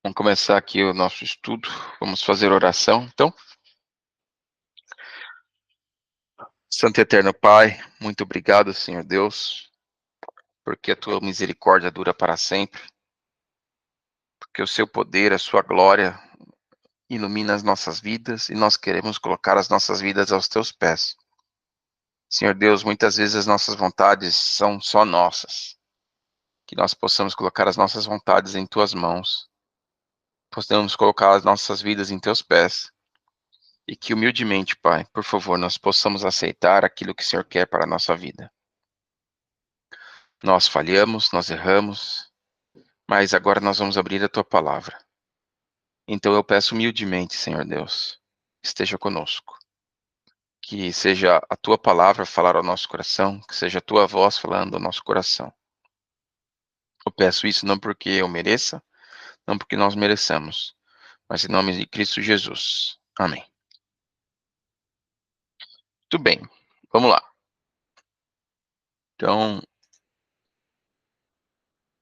Vamos começar aqui o nosso estudo. Vamos fazer oração. Então, Santo e Eterno Pai, muito obrigado, Senhor Deus, porque a tua misericórdia dura para sempre, porque o seu poder, a sua glória ilumina as nossas vidas e nós queremos colocar as nossas vidas aos teus pés. Senhor Deus, muitas vezes as nossas vontades são só nossas. Que nós possamos colocar as nossas vontades em tuas mãos. Possamos colocar as nossas vidas em teus pés. E que humildemente, Pai, por favor, nós possamos aceitar aquilo que o Senhor quer para a nossa vida. Nós falhamos, nós erramos, mas agora nós vamos abrir a tua palavra. Então eu peço humildemente, Senhor Deus, esteja conosco. Que seja a tua palavra falar ao nosso coração, que seja a tua voz falando ao nosso coração. Eu peço isso não porque eu mereça, não porque nós mereçamos, mas em nome de Cristo Jesus. Amém. Muito bem, vamos lá. Então,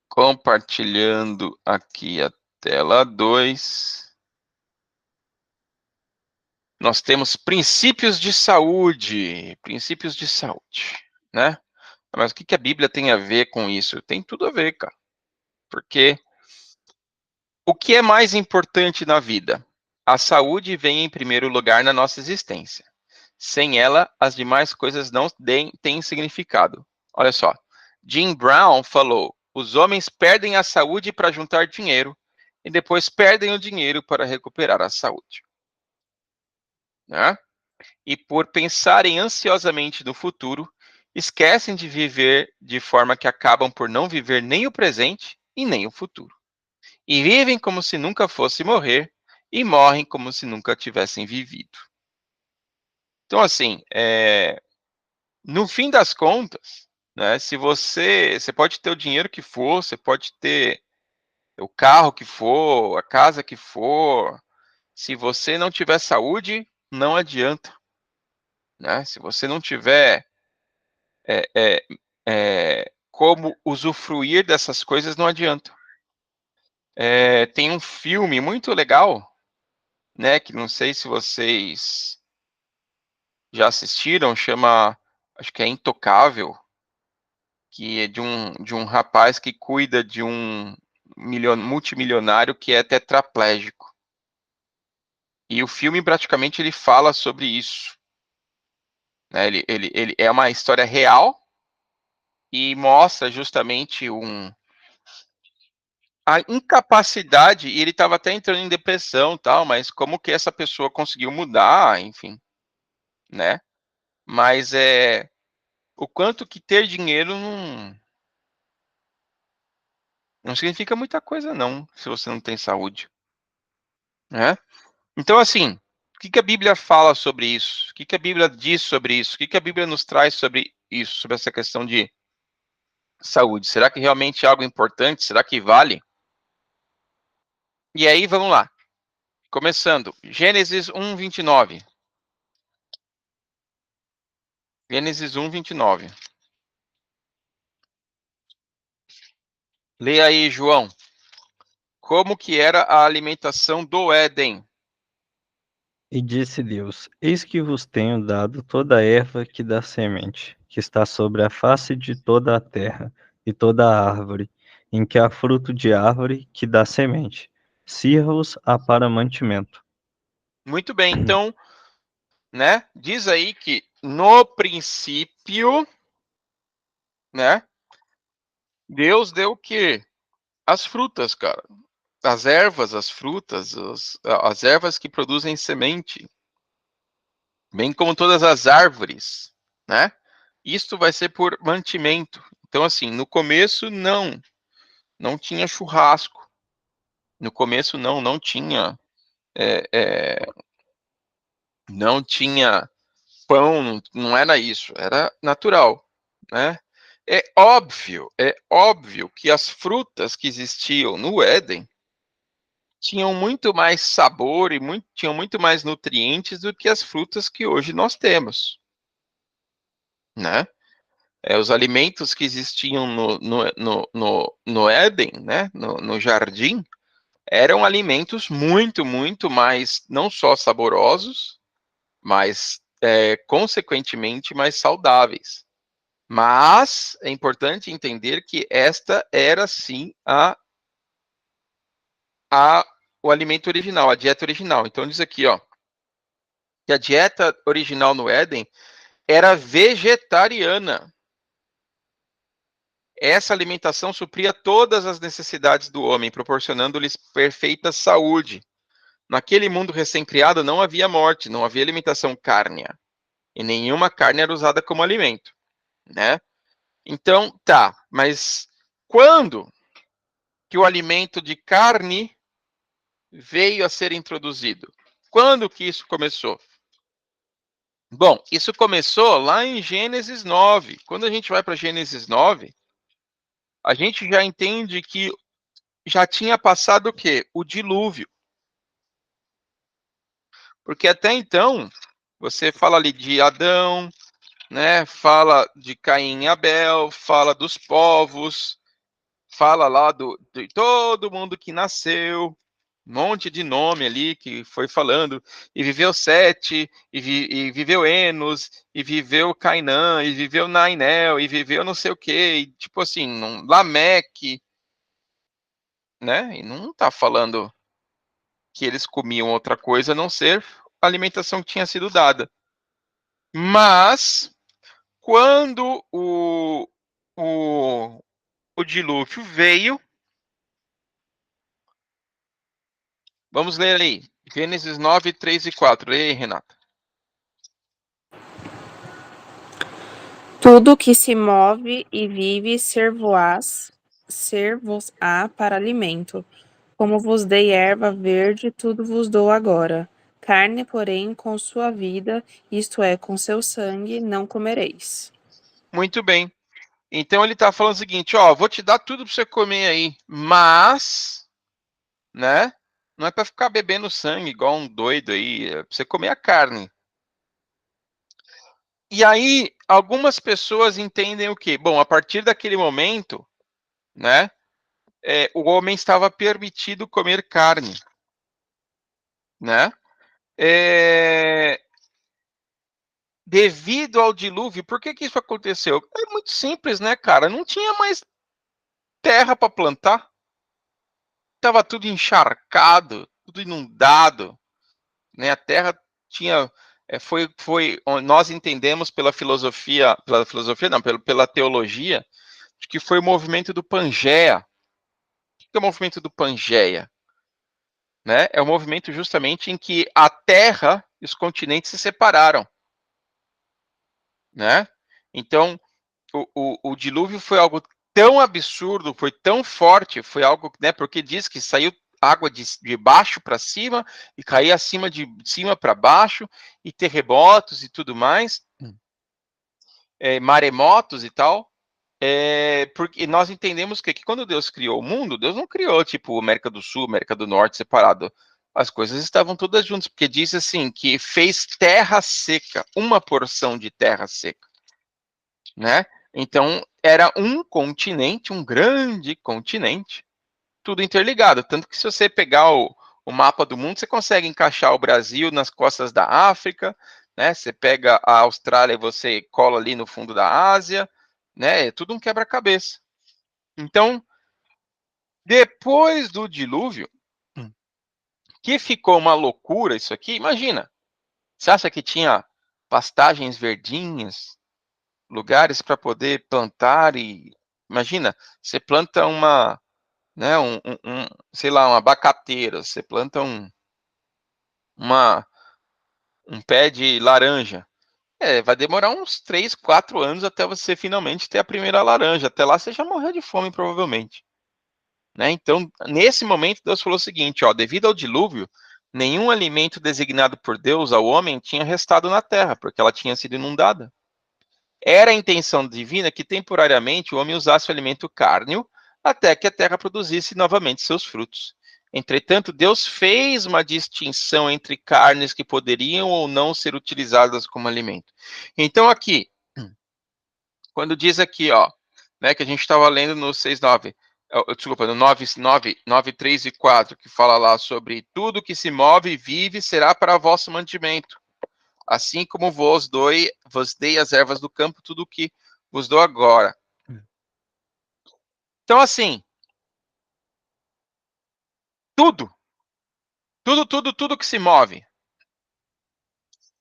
compartilhando aqui a tela 2. Nós temos princípios de saúde, né? Mas o que a Bíblia tem a ver com isso? Tem tudo a ver, cara. Porque o que é mais importante na vida? A saúde vem em primeiro lugar na nossa existência. Sem ela, as demais coisas não têm significado. Olha só, Jim Brown falou: os homens perdem a saúde para juntar dinheiro e depois perdem o dinheiro para recuperar a saúde. Né? E por pensarem ansiosamente no futuro, esquecem de viver de forma que acabam por não viver nem o presente e nem o futuro. E vivem como se nunca fosse morrer e morrem como se nunca tivessem vivido. Então, assim, no fim das contas, né, se você pode ter o dinheiro que for, você pode ter o carro que for, a casa que for, se você não tiver saúde, não adianta. Né? Se você não tiver como usufruir dessas coisas, não adianta. Tem um filme muito legal, né, que não sei se vocês já assistiram, acho que é Intocável, que é de um rapaz que cuida de um multimilionário que é tetraplégico. E o filme praticamente ele fala sobre isso. Né? Ele é uma história real e mostra justamente a incapacidade, e ele estava até entrando em depressão, tal, mas como que essa pessoa conseguiu mudar, enfim, né? Mas o quanto que ter dinheiro não significa muita coisa não, se você não tem saúde, né? Então, assim, o que a Bíblia fala sobre isso? O que a Bíblia diz sobre isso? O que a Bíblia nos traz sobre isso, sobre essa questão de saúde? Será que realmente é algo importante? Será que vale? E aí, vamos lá. Começando, Gênesis 1:29. Gênesis 1:29. Leia aí, João. Como que era a alimentação do Éden? E disse Deus: Eis que vos tenho dado toda a erva que dá semente, que está sobre a face de toda a terra, e toda a árvore, em que há fruto de árvore que dá semente. Sirva-os-á para mantimento. Muito bem, então, né? Diz aí que no princípio, né? Deus deu o quê? As frutas, cara. As ervas, as frutas, as ervas que produzem semente, bem como todas as árvores, né? Isto vai ser por mantimento. Então, assim, no começo não tinha churrasco. No começo não tinha, é, é, não tinha pão, não era isso, era natural, né? É óbvio que as frutas que existiam no Éden tinham muito mais sabor e tinham muito mais nutrientes do que as frutas que hoje nós temos, né? Os alimentos que existiam no Éden, né? No jardim, eram alimentos muito, muito mais, não só saborosos, mas, consequentemente, mais saudáveis. Mas é importante entender que esta era, sim, o alimento original, a dieta original. Então, diz aqui, ó, que a dieta original no Éden era vegetariana. Essa alimentação supria todas as necessidades do homem, proporcionando-lhes perfeita saúde. Naquele mundo recém-criado não havia morte, não havia alimentação cárnea. E nenhuma carne era usada como alimento, né? Então, tá, mas quando que o alimento de carne veio a ser introduzido? Quando que isso começou? Bom, isso começou lá em Gênesis 9. Quando a gente vai para Gênesis 9, a gente já entende que já tinha passado o quê? O dilúvio. Porque até então, você fala ali de Adão, né? Fala de Caim e Abel, fala dos povos, fala lá de todo mundo que nasceu, um monte de nome ali que foi falando, e viveu Sete, e viveu Enos, e viveu Cainã, e viveu Nainel, e viveu não sei o quê, e tipo assim, Lameque, né? E não tá falando que eles comiam outra coisa a não ser a alimentação que tinha sido dada. Mas, quando o dilúvio veio, vamos ler aí, Gênesis 9, 3 e 4. Leia aí, Renata. Tudo que se move e vive ser-vos-á para alimento. Como vos dei erva verde, tudo vos dou agora. Carne, porém, com sua vida, isto é, com seu sangue, não comereis. Muito bem. Então ele está falando o seguinte, ó, vou te dar tudo para você comer aí, mas, né, não é para ficar bebendo sangue igual um doido aí, é para você comer a carne. E aí, algumas pessoas entendem o quê? Bom, a partir daquele momento, né, o homem estava permitido comer carne, né? Devido ao dilúvio, por que isso aconteceu? É muito simples, né, cara? Não tinha mais terra para plantar, estava tudo encharcado, tudo inundado, né? A terra tinha nós entendemos pela filosofia não, pela teologia, de que foi o movimento do Pangeia. O que é o movimento do Pangeia? Né? É o movimento justamente em que a Terra e os continentes se separaram, né? Então, o dilúvio foi algo tão absurdo, foi tão forte, foi algo, né? Porque diz que saiu água de baixo para cima e caía acima de cima para baixo e terremotos e tudo mais, maremotos e tal. Porque nós entendemos que quando Deus criou o mundo, Deus não criou tipo América do Sul, América do Norte separado. As coisas estavam todas juntas, porque diz assim que fez terra seca, uma porção de terra seca, né? Então era um continente, um grande continente, tudo interligado. Tanto que se você pegar o mapa do mundo, você consegue encaixar o Brasil nas costas da África, né? Você pega a Austrália e você cola ali no fundo da Ásia, né? É tudo um quebra-cabeça. Então, depois do dilúvio, que ficou uma loucura isso aqui, imagina, você acha que tinha pastagens verdinhas, lugares para poder plantar e imagina, você planta uma, né, sei lá, uma abacateira, você planta uma, um pé de laranja. Vai demorar uns 3, 4 anos até você finalmente ter a primeira laranja. Até lá você já morreu de fome, provavelmente. Né? Então, nesse momento, Deus falou o seguinte, ó, devido ao dilúvio, nenhum alimento designado por Deus ao homem tinha restado na terra, porque ela tinha sido inundada. Era a intenção divina que temporariamente o homem usasse o alimento cárneo até que a terra produzisse novamente seus frutos. Entretanto, Deus fez uma distinção entre carnes que poderiam ou não ser utilizadas como alimento. Então, aqui, quando diz aqui, ó, né, que a gente estava lendo no 6:9, Desculpa, no 9, 3 e 4, que fala lá sobre tudo que se move e vive será para vosso mantimento. Assim como vos dei as ervas do campo, tudo que vos dou agora. Então, assim, tudo que se move.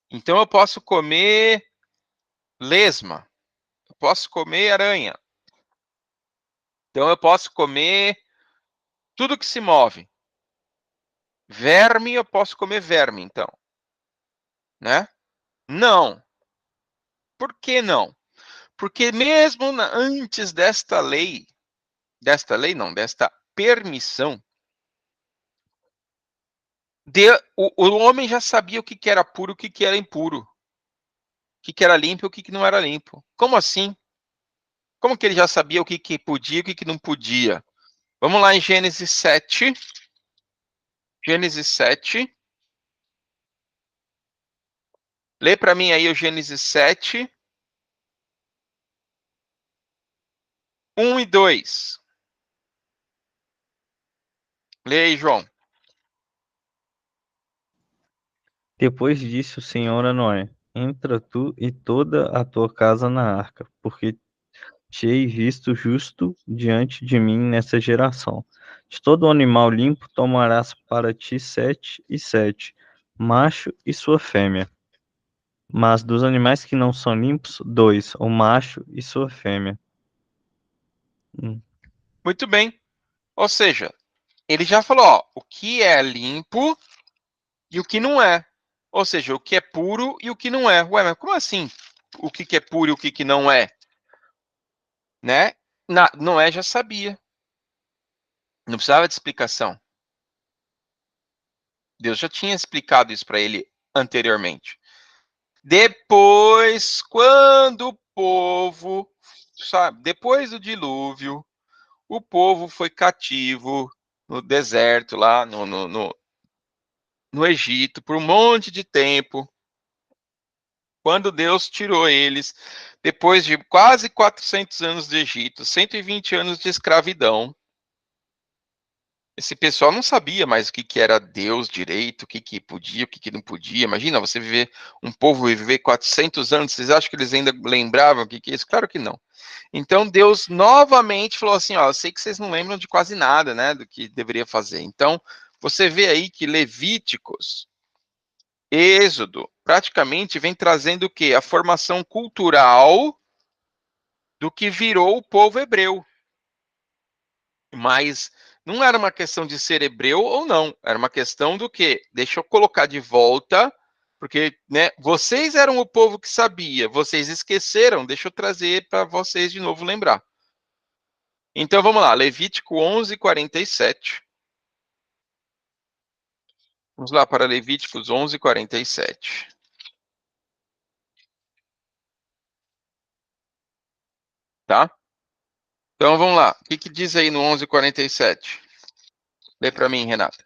Então, eu posso comer lesma, eu posso comer aranha. Então, eu posso comer tudo que se move. Verme, eu posso comer verme, então. Né? Não. Por que não? Porque mesmo antes desta permissão, o homem já sabia o que era puro e o que era impuro. O que era limpo e o que não era limpo. Como assim? Como que ele já sabia o que podia e o que não podia? Vamos lá em Gênesis 7. Gênesis 7. Lê para mim aí o Gênesis 7. 1 e 2. Lê aí, João. Depois disse o Senhor a Noé: Entra tu e toda a tua casa na arca, porque te hei visto justo diante de mim nessa geração. De todo animal limpo tomarás para ti 7 e 7, macho e sua fêmea. Mas dos animais que não são limpos, 2, o macho e sua fêmea. Muito bem. Ou seja, ele já falou, ó, o que é limpo e o que não é. Ou seja, o que é puro e o que não é. Ué, mas como assim? O que é puro e o que não é? Né? Noé já sabia. Não precisava de explicação. Deus já tinha explicado isso para ele anteriormente. Depois, quando o povo, sabe, depois do dilúvio, o povo foi cativo no deserto, lá no Egito, por um monte de tempo. Quando Deus tirou eles, depois de quase 400 anos de Egito, 120 anos de escravidão, esse pessoal não sabia mais o que era Deus direito, o que podia, o que não podia. Imagina você viver, um povo viver 400 anos, vocês acham que eles ainda lembravam o que é isso? Claro que não. Então Deus novamente falou assim, ó, eu sei que vocês não lembram de quase nada, né, do que deveria fazer. Então, você vê aí que Levíticos, Êxodo, praticamente vem trazendo o quê? A formação cultural do que virou o povo hebreu. Mas não era uma questão de ser hebreu ou não, era uma questão do quê? Deixa eu colocar de volta, porque, né, vocês eram o povo que sabia, vocês esqueceram, deixa eu trazer para vocês de novo lembrar. Então vamos lá, Levítico 11:47. Vamos lá para Levíticos 11:47. Tá? Então vamos lá. O que diz aí no 11:47? Lê para mim, Renata.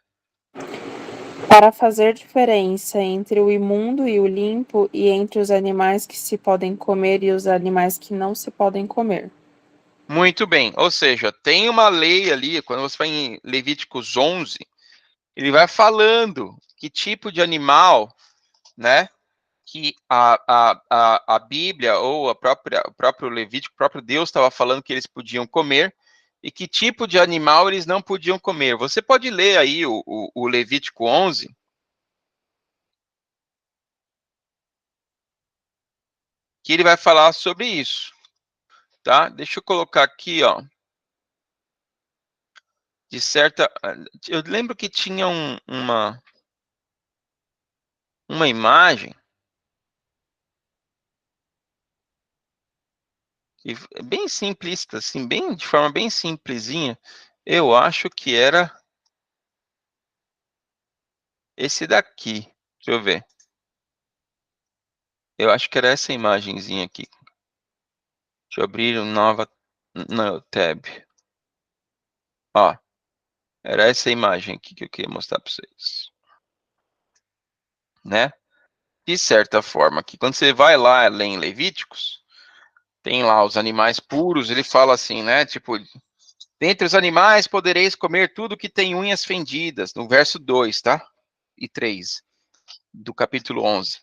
Para fazer diferença entre o imundo e o limpo, e entre os animais que se podem comer e os animais que não se podem comer. Muito bem. Ou seja, tem uma lei ali, quando você vai em Levíticos 11, ele vai falando que tipo de animal, né, que a Bíblia ou o próprio Levítico, o próprio Deus estava falando que eles podiam comer e que tipo de animal eles não podiam comer. Você pode ler aí o Levítico 11, que ele vai falar sobre isso, tá? Deixa eu colocar aqui, ó, de certa... Eu lembro que tinha uma imagem que é bem simplista, assim, bem, de forma bem simplesinha. Eu acho que era esse daqui. Deixa eu ver. Eu acho que era essa imagenzinha aqui. Deixa eu abrir uma nova tab. Ó, era essa imagem aqui que eu queria mostrar para vocês. Né? De certa forma, que quando você vai lá ler em Levíticos, tem lá os animais puros, ele fala assim, né? Tipo, Dentre os animais podereis comer tudo que tem unhas fendidas, no verso 2, tá? E 3, do capítulo 11.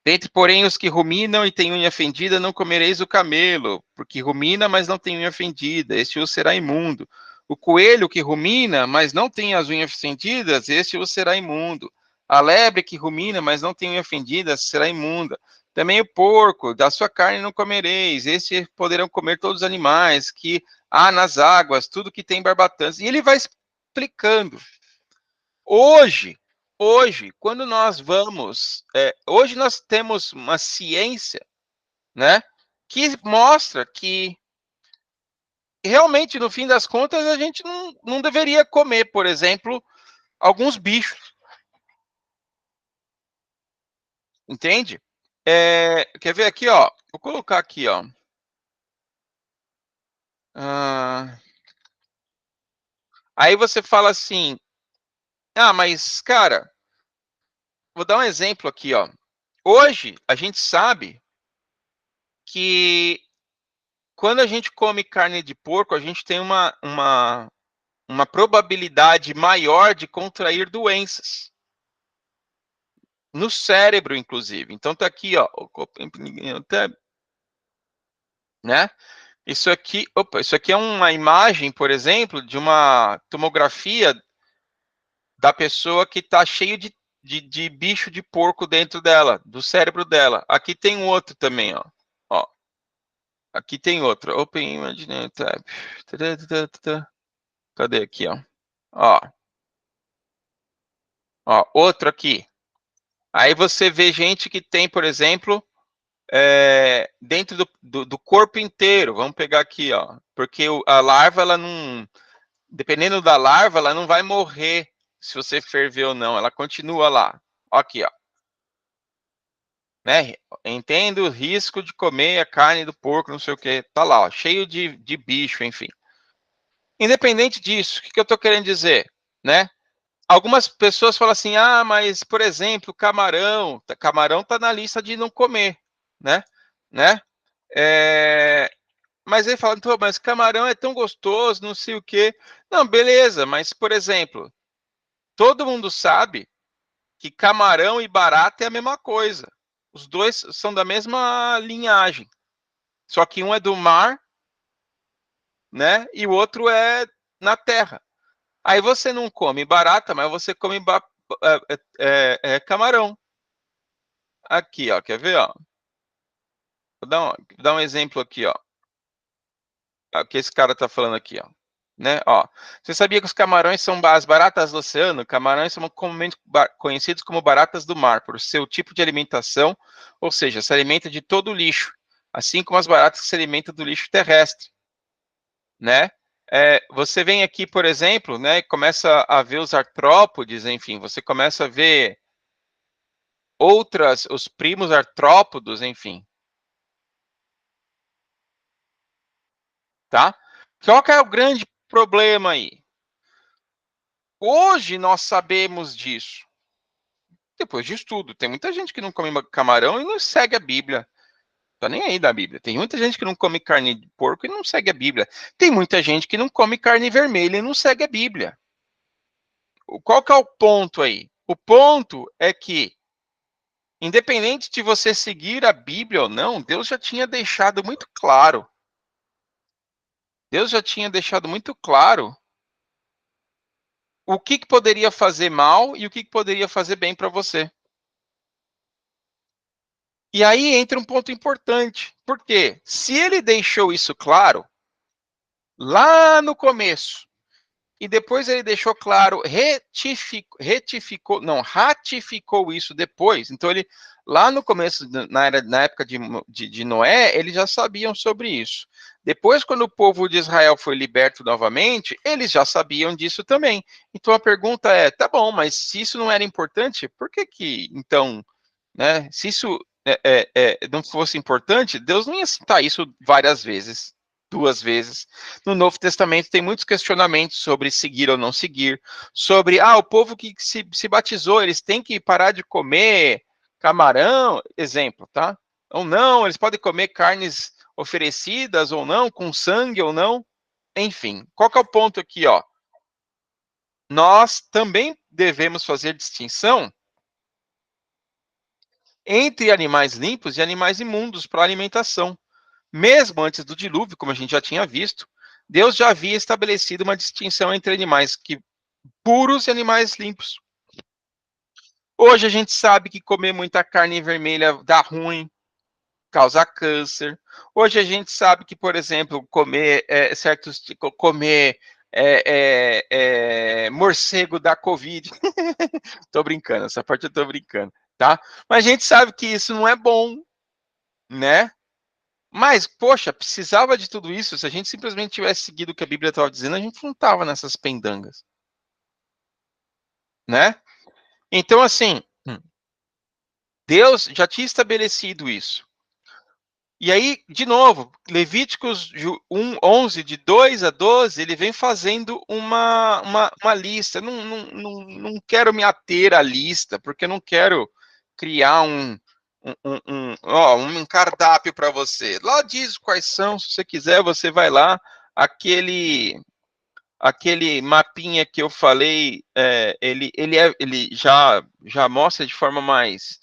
Dentre, porém, os que ruminam e têm unha fendida, não comereis o camelo, porque rumina, mas não tem unha fendida, este o será imundo. O coelho que rumina, mas não tem as unhas fendidas, este o será imundo. A lebre que rumina, mas não tem unha fendida, será imunda. Também o porco, da sua carne não comereis, este poderão comer todos os animais que há nas águas, tudo que tem barbatantes. E ele vai explicando. Hoje, quando nós vamos, hoje nós temos uma ciência, né, que mostra que realmente, no fim das contas, a gente não deveria comer, por exemplo, alguns bichos, entende? Quer ver aqui, ó? Vou colocar aqui, ó. Aí você fala assim, mas, cara, vou dar um exemplo aqui, ó. Hoje, a gente sabe que quando a gente come carne de porco, a gente tem uma probabilidade maior de contrair doenças. No cérebro, inclusive. Então tá aqui, ó. Né? Isso aqui é uma imagem, por exemplo, de uma tomografia da pessoa que está cheio de bicho de porco dentro dela, do cérebro dela. Aqui tem um outro também, ó. Aqui tem outro. Open Image Tab. Cadê aqui, ó? Outro aqui. Aí você vê gente que tem, por exemplo, dentro do corpo inteiro. Vamos pegar aqui, ó. Porque a larva, ela não... Dependendo da larva, ela não vai morrer se você ferver ou não. Ela continua lá. Aqui, ó. Né? Entendo o risco de comer a carne do porco, não sei o que. Tá lá, ó, cheio de bicho, enfim. Independente disso, o que eu estou querendo dizer? Né? Algumas pessoas falam assim, mas, por exemplo, camarão está na lista de não comer, né? Mas ele fala, mas camarão é tão gostoso, não sei o quê. Não, beleza, mas, por exemplo, todo mundo sabe que camarão e barata é a mesma coisa. Os dois são da mesma linhagem. Só que um é do mar, né? E o outro é na terra. Aí você não come barata, mas você come camarão. Aqui, ó, quer ver, ó? Vou dar um exemplo aqui, ó. O que esse cara tá falando aqui, ó. Né? Ó, você sabia que os camarões são as baratas do oceano? Camarões são comumente conhecidos como baratas do mar, por seu tipo de alimentação, ou seja, se alimenta de todo o lixo, assim como as baratas que se alimentam do lixo terrestre, né? Você vem aqui, por exemplo, né, começa a ver os artrópodes, enfim, você começa a ver os primos artrópodos, enfim. Tá? Qual que é o grande problema aí? Hoje nós sabemos disso. Depois de estudo, tem muita gente que não come camarão e não segue a Bíblia. Tá nem aí da Bíblia. Tem muita gente que não come carne de porco e não segue a Bíblia. Tem muita gente que não come carne vermelha e não segue a Bíblia. Qual que é o ponto aí? O ponto é que, independente de você seguir a Bíblia ou não, Deus já tinha deixado muito claro. Deus já tinha deixado muito claro o que poderia fazer mal e o que poderia fazer bem para você. E aí entra um ponto importante. Porque se ele deixou isso claro lá no começo, e depois ele deixou claro, ratificou isso depois. Então ele, lá no começo, na época de Noé, eles já sabiam sobre isso. Depois, quando o povo de Israel foi liberto novamente, eles já sabiam disso também. Então a pergunta é, tá bom, mas se isso não era importante, por que então, né, se isso não fosse importante, Deus não ia citar isso várias vezes. 2 vezes. No Novo Testamento tem muitos questionamentos sobre seguir ou não seguir, sobre, o povo que se batizou, eles têm que parar de comer camarão, exemplo, tá? Ou não, eles podem comer carnes oferecidas ou não, com sangue ou não. enfim, qual que é o ponto aqui, ó? Nós também devemos fazer distinção entre animais limpos e animais imundos para alimentação. Mesmo antes do dilúvio, como a gente já tinha visto, Deus já havia estabelecido uma distinção entre animais puros e animais limpos. Hoje a gente sabe que comer muita carne vermelha dá ruim, causa câncer. Hoje a gente sabe que, por exemplo, comer morcego dá Covid. Tô brincando, essa parte eu tô brincando, tá? Mas a gente sabe que isso não é bom, né? Mas, poxa, precisava de tudo isso. Se a gente simplesmente tivesse seguido o que a Bíblia estava dizendo, a gente não tava nessas pendangas, né? Então, assim, Deus já tinha estabelecido isso. E aí, de novo, Levíticos 11, de 2 a 12, ele vem fazendo uma lista. Não quero me ater à lista, porque eu não quero criar um cardápio para você. Lá diz quais são, se você quiser, você vai lá. Aquele mapinha que eu falei, ele já mostra de forma mais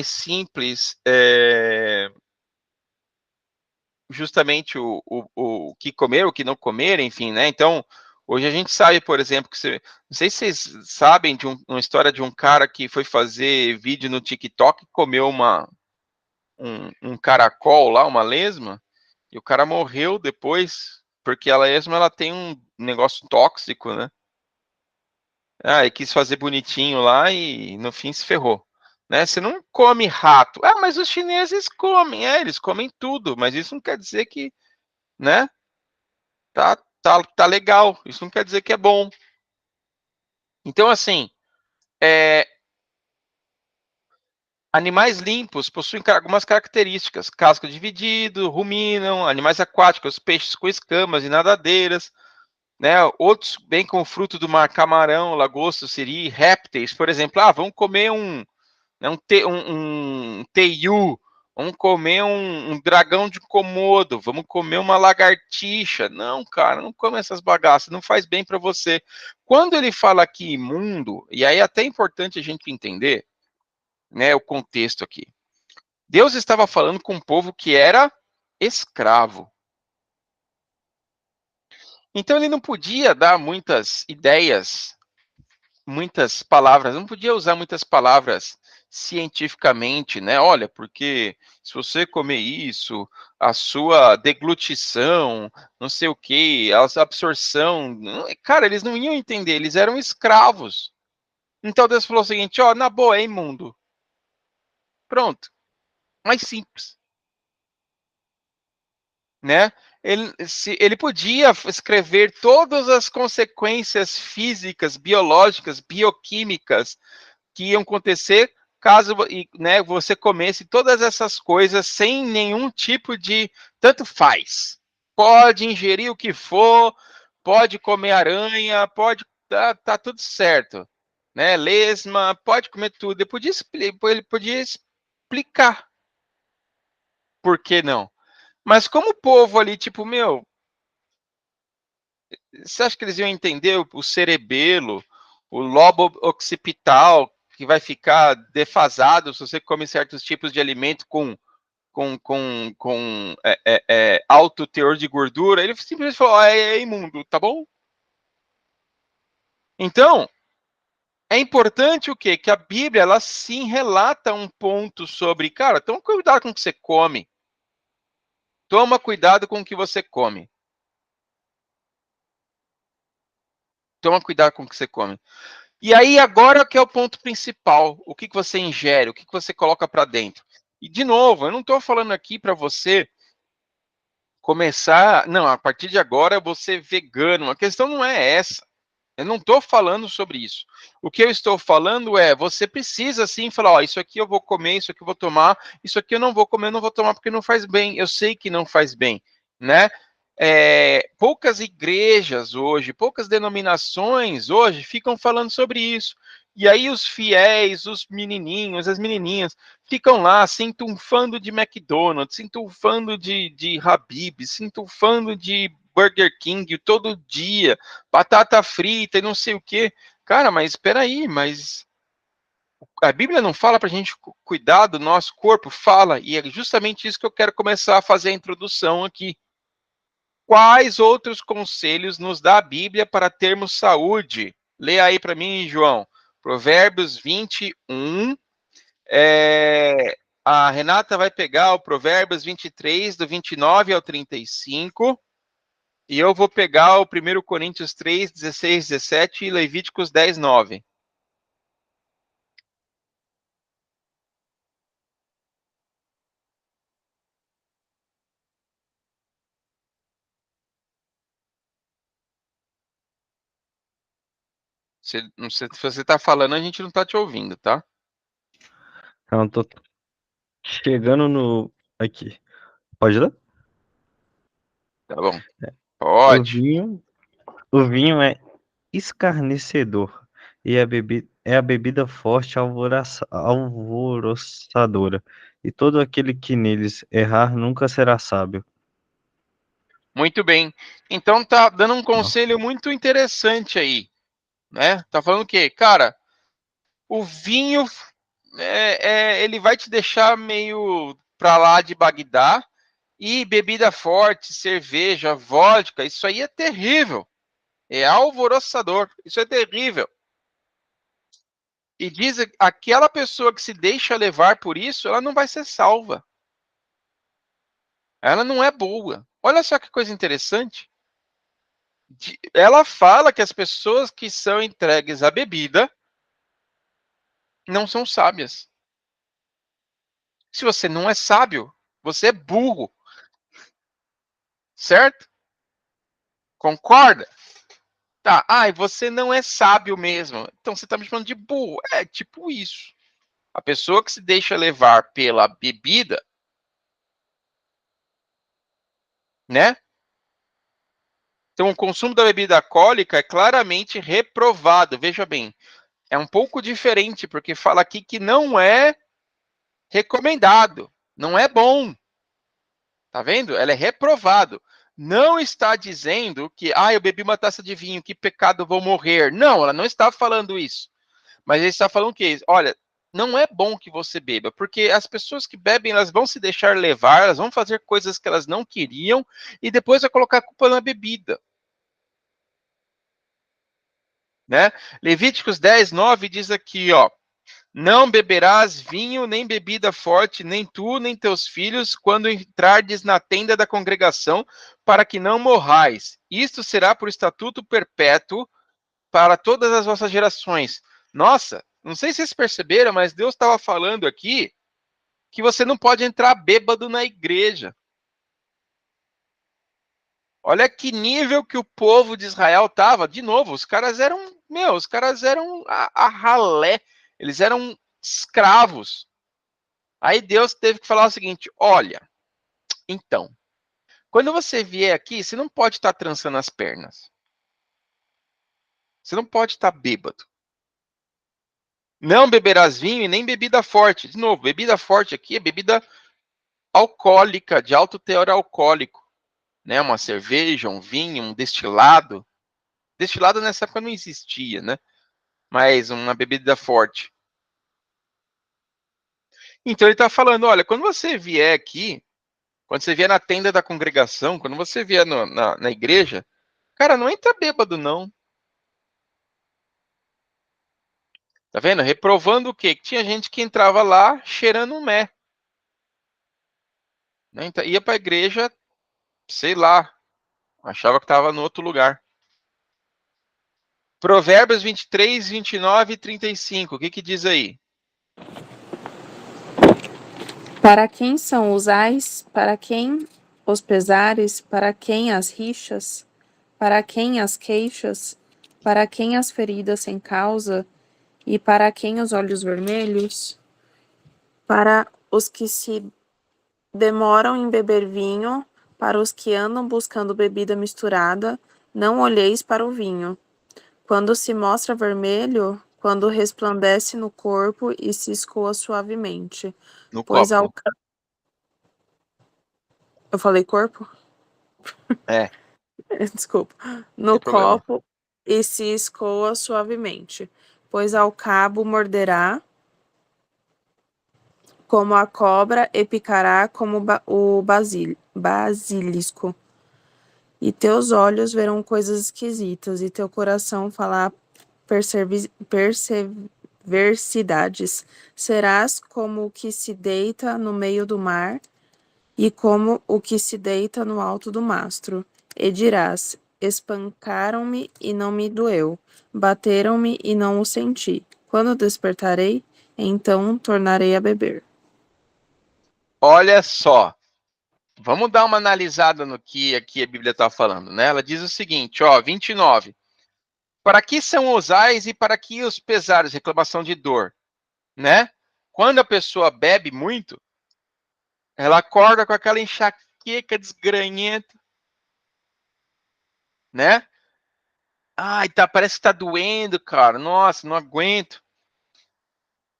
simples, justamente o que comer, o que não comer, enfim, né? Então, hoje a gente sabe, por exemplo, que não sei se vocês sabem de uma história de um cara que foi fazer vídeo no TikTok e comeu um caracol lá, uma lesma, e o cara morreu depois, porque a lesma ela tem um negócio tóxico, né? Ah, e quis fazer bonitinho lá e no fim se ferrou. Né? Você não come rato. Ah, mas os chineses comem. Eles comem tudo, mas isso não quer dizer que, né? Tá legal. Isso não quer dizer que é bom. Então, assim, animais limpos possuem algumas características. Casco dividido, ruminam, animais aquáticos, peixes com escamas e nadadeiras, né? Outros, bem com fruto do mar, camarão, lagosta, siri, répteis, por exemplo. Ah, vamos comer um teiu, vamos comer um dragão de Komodo, vamos comer uma lagartixa. Não, cara, não come essas bagaças, não faz bem para você. Quando ele fala aqui imundo, e aí é até importante a gente entender, né, o contexto aqui. Deus estava falando com um povo que era escravo. Então ele não podia dar muitas ideias, muitas palavras, não podia usar muitas palavras cientificamente, né? Olha, porque se você comer isso, a sua deglutição, não sei o que, a absorção, cara, eles não iam entender, eles eram escravos. Então Deus falou o seguinte, ó, na boa, é imundo. Pronto. Mais simples. Né? Ele podia escrever todas as consequências físicas, biológicas, bioquímicas que iam acontecer caso, né, você comesse todas essas coisas sem nenhum tipo de tanto faz. Pode ingerir o que for, pode comer aranha, pode tá tudo certo, né? Lesma, pode comer tudo. Ele podia explicar por que não. Mas como o povo ali, tipo, meu, você acha que eles iam entender o cerebelo, o lobo occipital, que vai ficar defasado se você come certos tipos de alimento com alto teor de gordura? Ele simplesmente falou, é imundo, tá bom? Então, é importante o quê? Que a Bíblia, ela sim relata um ponto sobre, cara, toma cuidado com o que você come. Toma cuidado com o que você come. Toma cuidado com o que você come. E aí, agora que é o ponto principal, o que você ingere, o que você coloca para dentro. E, de novo, eu não estou falando aqui para você começar, não, a partir de agora eu vou ser vegano, a questão não é essa. Eu não estou falando sobre isso. O que eu estou falando é, você precisa sim falar, ó, isso aqui eu vou comer, isso aqui eu vou tomar, isso aqui eu não vou comer, eu não vou tomar porque não faz bem. Eu sei que não faz bem, né? Poucas igrejas hoje, poucas denominações hoje ficam falando sobre isso. E aí os fiéis, os menininhos, as menininhas, ficam lá se entufando de McDonald's, se entufando de Habib, se entufando de Burger King todo dia, batata frita e não sei o quê. Cara, mas espera aí, mas a Bíblia não fala para a gente cuidar do nosso corpo? Fala, e é justamente isso que eu quero começar a fazer a introdução aqui. Quais outros conselhos nos dá a Bíblia para termos saúde? Lê aí para mim, João. Provérbios 21. A Renata vai pegar o Provérbios 23, do 29 ao 35. E eu vou pegar o 1 Coríntios 3, 16, 17 e Levíticos 10, 9. Não sei se você está falando, a gente não está te ouvindo, tá? Então, tô chegando no... Aqui. Pode ler? Tá bom. O Pode. vinho, o vinho é escarnecedor e é a bebida forte alvoroçadora. E todo aquele que neles errar nunca será sábio. Muito bem. Então tá dando um Ó, conselho muito interessante aí, né? Tá falando o quê? Cara, o vinho ele vai te deixar meio pra lá de Bagdá, e bebida forte, cerveja, vodka, isso aí é terrível. É alvoroçador. Isso é terrível. E diz aquela pessoa que se deixa levar por isso, ela não vai ser salva. Ela não é boa. Olha só que coisa interessante. Ela fala que as pessoas que são entregues à bebida não são sábias. Se você não é sábio, você é burro. Certo? Concorda? Tá. E você não é sábio mesmo. Então você tá me chamando de burro. É tipo isso. A pessoa que se deixa levar pela bebida, né? Então o consumo da bebida alcoólica é claramente reprovado. Veja bem, é um pouco diferente, porque fala aqui que não é recomendado, não é bom. Tá vendo? Ela é reprovado. Não está dizendo que, eu bebi uma taça de vinho, que pecado, vou morrer. Não, ela não está falando isso. Mas ele está falando que, olha, não é bom que você beba, porque as pessoas que bebem, elas vão se deixar levar, elas vão fazer coisas que elas não queriam e depois vai colocar a culpa na bebida. Né? Levíticos 10, 9 diz aqui, ó: não beberás vinho, nem bebida forte, nem tu, nem teus filhos, quando entrardes na tenda da congregação, para que não morrais. Isto será por estatuto perpétuo para todas as vossas gerações. Nossa, não sei se vocês perceberam, mas Deus estava falando aqui que você não pode entrar bêbado na igreja. Olha que nível que o povo de Israel estava. De novo, os caras eram, a ralé. Eles eram escravos. Aí Deus teve que falar o seguinte: olha, então, quando você vier aqui, você não pode estar trançando as pernas. Você não pode estar bêbado. Não beberás vinho e nem bebida forte. De novo, bebida forte aqui é bebida alcoólica, de alto teor alcoólico. Né? Uma cerveja, um vinho, um destilado. Destilado nessa época não existia, né? Mas uma bebida forte. Então ele está falando: olha, quando você vier aqui, quando você vier na tenda da congregação, quando você vier na igreja, cara, não entra bêbado, não. Tá vendo? Reprovando o quê? Que tinha gente que entrava lá cheirando um mé. Né? Então, ia pra igreja, sei lá, achava que estava no outro lugar. Provérbios 23, 29 e 35. O que diz aí? Para quem são os ais? Para quem os pesares? Para quem as rixas? Para quem as queixas? Para quem as feridas sem causa? E para quem os olhos vermelhos? Para os que se demoram em beber vinho, para os que andam buscando bebida misturada, não olheis para o vinho. Quando se mostra vermelho, quando resplandece no corpo e se escoa suavemente. No Pois copo. ao... Eu falei corpo? É. desculpa, no Sem problema. copo e se escoa suavemente, pois ao cabo morderá como a cobra e picará como o basilisco. E teus olhos verão coisas esquisitas, e teu coração falar perversidades. Serás como o que se deita no meio do mar, e como o que se deita no alto do mastro. E dirás: espancaram-me e não me doeu, bateram-me e não o senti. Quando despertarei, então tornarei a beber. Olha só, vamos dar uma analisada no que aqui a Bíblia está falando, né? Ela diz o seguinte, ó, 29. Para que são os ais e para que os pesares, reclamação de dor, né? Quando a pessoa bebe muito, ela acorda com aquela enxaqueca desgranhenta, né? Ai, tá, parece que tá doendo, cara. Nossa, não aguento.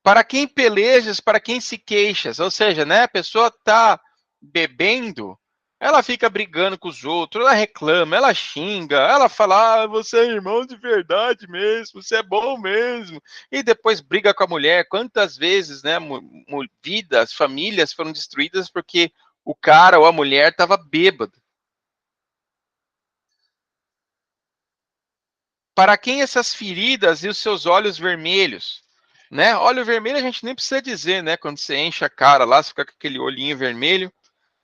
Para quem pelejas, para quem se queixas, ou seja, né, a pessoa tá bebendo, ela fica brigando com os outros, ela reclama, ela xinga, ela fala, você é irmão de verdade mesmo, você é bom mesmo, e depois briga com a mulher. Quantas vezes, né, vidas, famílias foram destruídas porque o cara ou a mulher estava bêbado. Para quem essas feridas e os seus olhos vermelhos? Né? Olho vermelho a gente nem precisa dizer, né? Quando você enche a cara lá, você fica com aquele olhinho vermelho.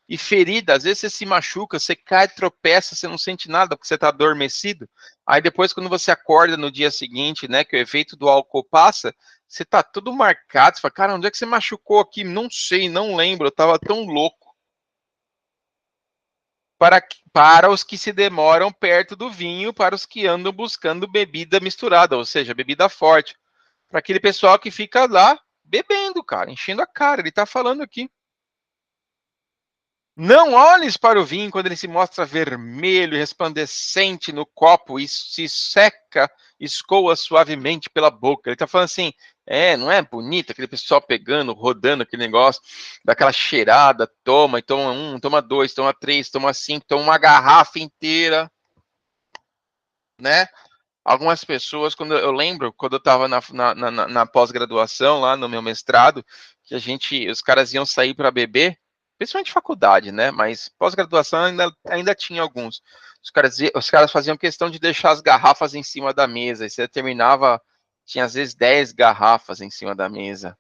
E ferida, às vezes você se machuca, você cai, tropeça, você não sente nada porque você está adormecido. Aí depois, quando você acorda no dia seguinte, né, que o efeito do álcool passa, você tá tudo marcado. Você fala, cara, onde é que você machucou aqui? Não sei, não lembro, eu tava tão louco. Para os que se demoram perto do vinho, para os que andam buscando bebida misturada, ou seja, bebida forte. Para aquele pessoal que fica lá bebendo, cara, enchendo a cara. Ele tá falando aqui. Não olhes para o vinho quando ele se mostra vermelho e resplandecente no copo e se seca, escoa suavemente pela boca. Ele está falando assim, não é bonito aquele pessoal pegando, rodando aquele negócio, daquela cheirada, toma, e toma um, toma dois, toma três, toma cinco, toma uma garrafa inteira, né? Algumas pessoas, eu lembro, quando eu estava na pós-graduação, lá no meu mestrado, que os caras iam sair para beber, principalmente faculdade, né? Mas pós-graduação ainda tinha alguns. Os caras faziam questão de deixar as garrafas em cima da mesa, e você terminava, tinha às vezes 10 garrafas em cima da mesa,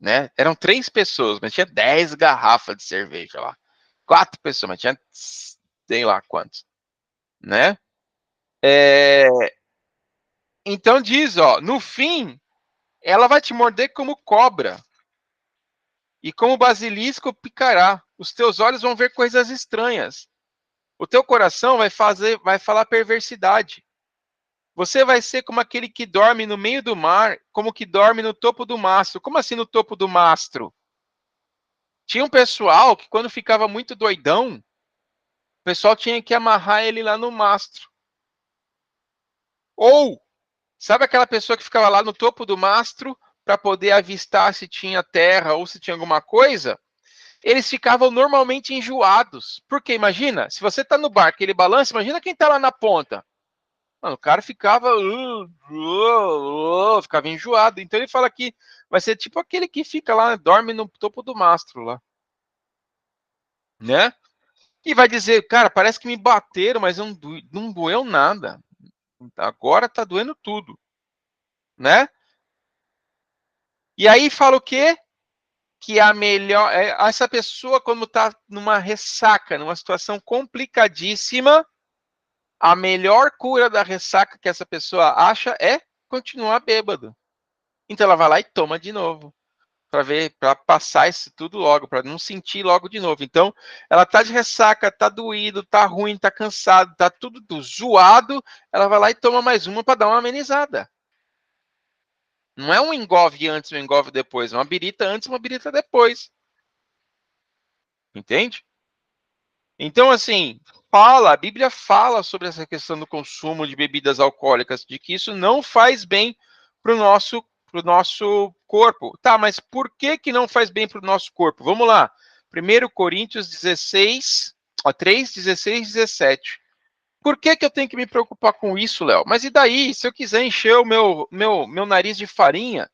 né? Eram 3 pessoas, mas tinha 10 garrafas de cerveja lá. 4 pessoas, mas tinha sei lá quantos, né? Então diz, ó, no fim, ela vai te morder como cobra, e como basilisco picará. Os teus olhos vão ver coisas estranhas. O teu coração vai falar perversidade. Você vai ser como aquele que dorme no meio do mar, como que dorme no topo do mastro. Como assim no topo do mastro? Tinha um pessoal que quando ficava muito doidão, o pessoal tinha que amarrar ele lá no mastro. Ou, sabe aquela pessoa que ficava lá no topo do mastro para poder avistar se tinha terra ou se tinha alguma coisa? Eles ficavam normalmente enjoados. Porque imagina, se você tá no barco, ele balança, imagina quem tá lá na ponta. Mano, o cara ficava ficava enjoado. Então ele fala que vai ser tipo aquele que fica lá, dorme no topo do mastro lá, né? E vai dizer, cara, parece que me bateram, mas não doeu nada. Agora tá doendo tudo, né? E aí fala o quê? Que a melhor, essa pessoa quando tá numa ressaca, numa situação complicadíssima, a melhor cura da ressaca que essa pessoa acha é continuar bêbado. Então ela vai lá e toma de novo, para passar isso tudo logo, para não sentir logo de novo. Então, ela tá de ressaca, tá doído, tá ruim, tá cansado, tá tudo zoado, ela vai lá e toma mais uma para dar uma amenizada. Não é um engove antes, um engove depois, é uma birita antes, uma birita depois. Entende? Então, assim, a Bíblia fala sobre essa questão do consumo de bebidas alcoólicas, de que isso não faz bem para o nosso corpo. Tá, mas por que não faz bem para o nosso corpo? Vamos lá. 1 Coríntios 16, Ó, 3, 16, 17. Por que eu tenho que me preocupar com isso, Léo? Mas e daí? Se eu quiser encher o meu nariz de farinha,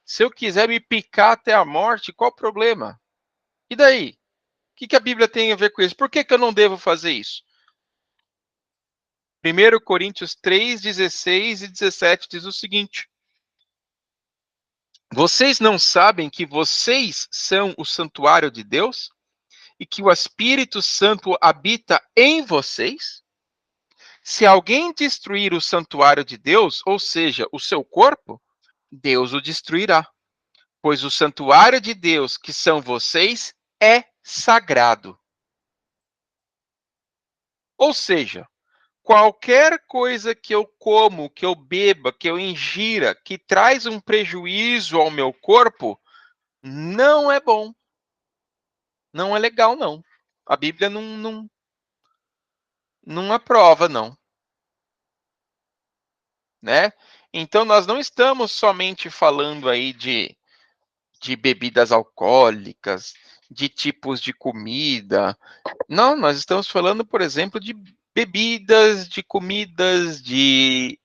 se eu quiser me picar até a morte, qual o problema? E daí? O que a Bíblia tem a ver com isso? Por que eu não devo fazer isso? 1 Coríntios 3, 16 e 17 diz o seguinte: vocês não sabem que vocês são o santuário de Deus e que o Espírito Santo habita em vocês? Se alguém destruir o santuário de Deus, ou seja, o seu corpo, Deus o destruirá. Pois o santuário de Deus, que são vocês, é sagrado. Ou seja, qualquer coisa que eu como, que eu beba, que eu ingira, que traz um prejuízo ao meu corpo, não é bom. Não é legal, não. A Bíblia não aprova, não. Né? Então, nós não estamos somente falando aí de bebidas alcoólicas, de tipos de comida. Não, nós estamos falando, por exemplo, de bebidas, de comidas, de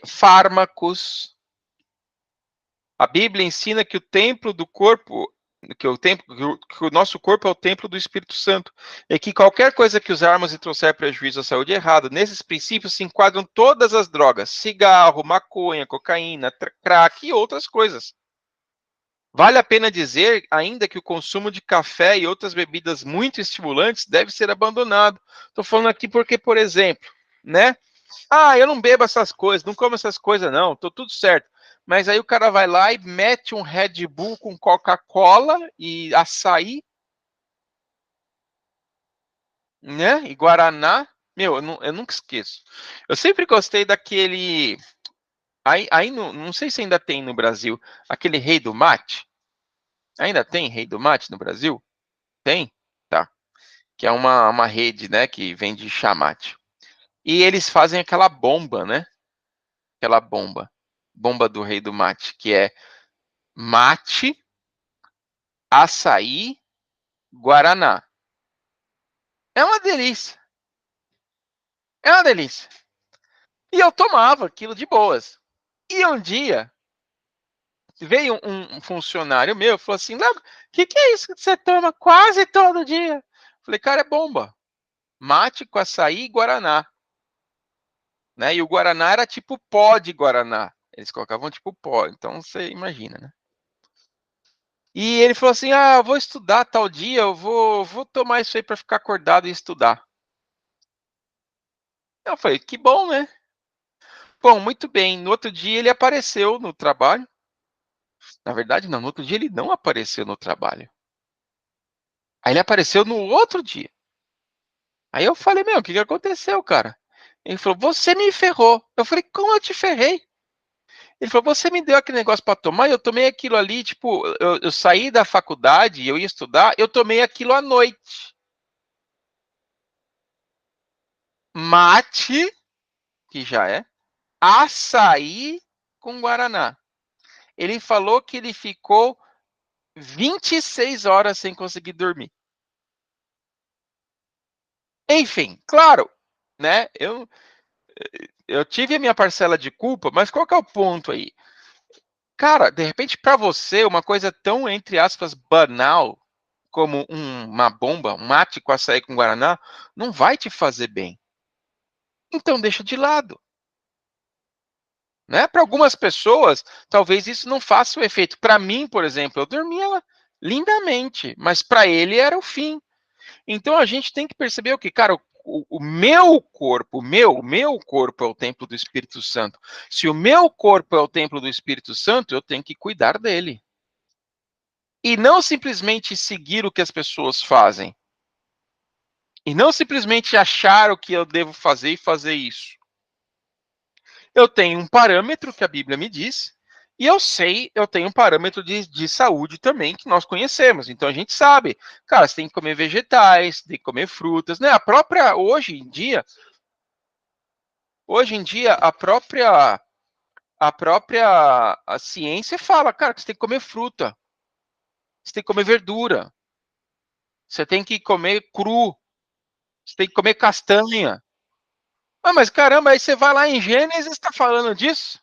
fármacos. A Bíblia ensina que o templo do corpo, que o nosso corpo é o templo do Espírito Santo, e que qualquer coisa que usarmos e trouxer prejuízo à saúde é errado. Nesses princípios se enquadram todas as drogas: cigarro, maconha, cocaína, crack e outras coisas. Vale a pena dizer ainda que o consumo de café e outras bebidas muito estimulantes deve ser abandonado. Estou falando aqui porque, por exemplo, né? Ah, eu não bebo essas coisas, não como essas coisas, não, tô tudo certo. Mas aí o cara vai lá e mete um Red Bull com Coca-Cola e açaí, né? E Guaraná. Meu, eu nunca esqueço. Eu sempre gostei daquele. Aí não sei se ainda tem no Brasil, aquele Rei do Mate. Ainda tem Rei do Mate no Brasil? Tem? Tá. Que é uma rede, né, que vende chamate. E eles fazem aquela bomba, né? Aquela bomba. Bomba do Rei do Mate, que é mate, açaí, guaraná. É uma delícia. É uma delícia. E eu tomava aquilo de boas. E um dia veio um funcionário meu e falou assim: Léo, o que é isso que você toma quase todo dia? Falei, cara, é bomba. Mate com açaí e guaraná. Né? E o guaraná era tipo pó de guaraná. Eles colocavam tipo pó. Então você imagina, né? E ele falou assim: ah, eu vou estudar tal dia, eu vou tomar isso aí para ficar acordado e estudar. Eu falei, que bom, né? Bom, muito bem. No outro dia ele apareceu no trabalho. Na verdade, não, no outro dia ele não apareceu no trabalho. Aí ele apareceu no outro dia. Aí eu falei, meu, o que aconteceu, cara? Ele falou, você me ferrou. Eu falei, como eu te ferrei? Ele falou, você me deu aquele negócio para tomar, eu tomei aquilo ali, tipo, eu saí da faculdade, eu ia estudar, eu tomei aquilo à noite. Mate, que já é, açaí com guaraná. Ele falou que ele ficou 26 horas sem conseguir dormir. Enfim, claro, né? Eu tive a minha parcela de culpa, mas qual que é o ponto aí? Cara, de repente para você, uma coisa tão, entre aspas, banal como uma bomba, um mate com açaí com guaraná, não vai te fazer bem. Então deixa de lado. Né? Para algumas pessoas, talvez isso não faça o efeito. Para mim, por exemplo, eu dormia lindamente, mas para ele era o fim. Então a gente tem que perceber o que, cara, o meu corpo, o meu corpo é o templo do Espírito Santo. Se o meu corpo é o templo do Espírito Santo, eu tenho que cuidar dele. E não simplesmente seguir o que as pessoas fazem. E não simplesmente achar o que eu devo fazer e fazer isso. Eu tenho um parâmetro que a Bíblia me diz, e eu tenho um parâmetro de saúde também que nós conhecemos. Então a gente sabe, cara, você tem que comer vegetais, tem que comer frutas, né? Hoje em dia, a ciência fala, cara, que você tem que comer fruta, você tem que comer verdura. Você tem que comer cru. Você tem que comer castanha. Ah, mas caramba, aí você vai lá em Gênesis e está falando disso?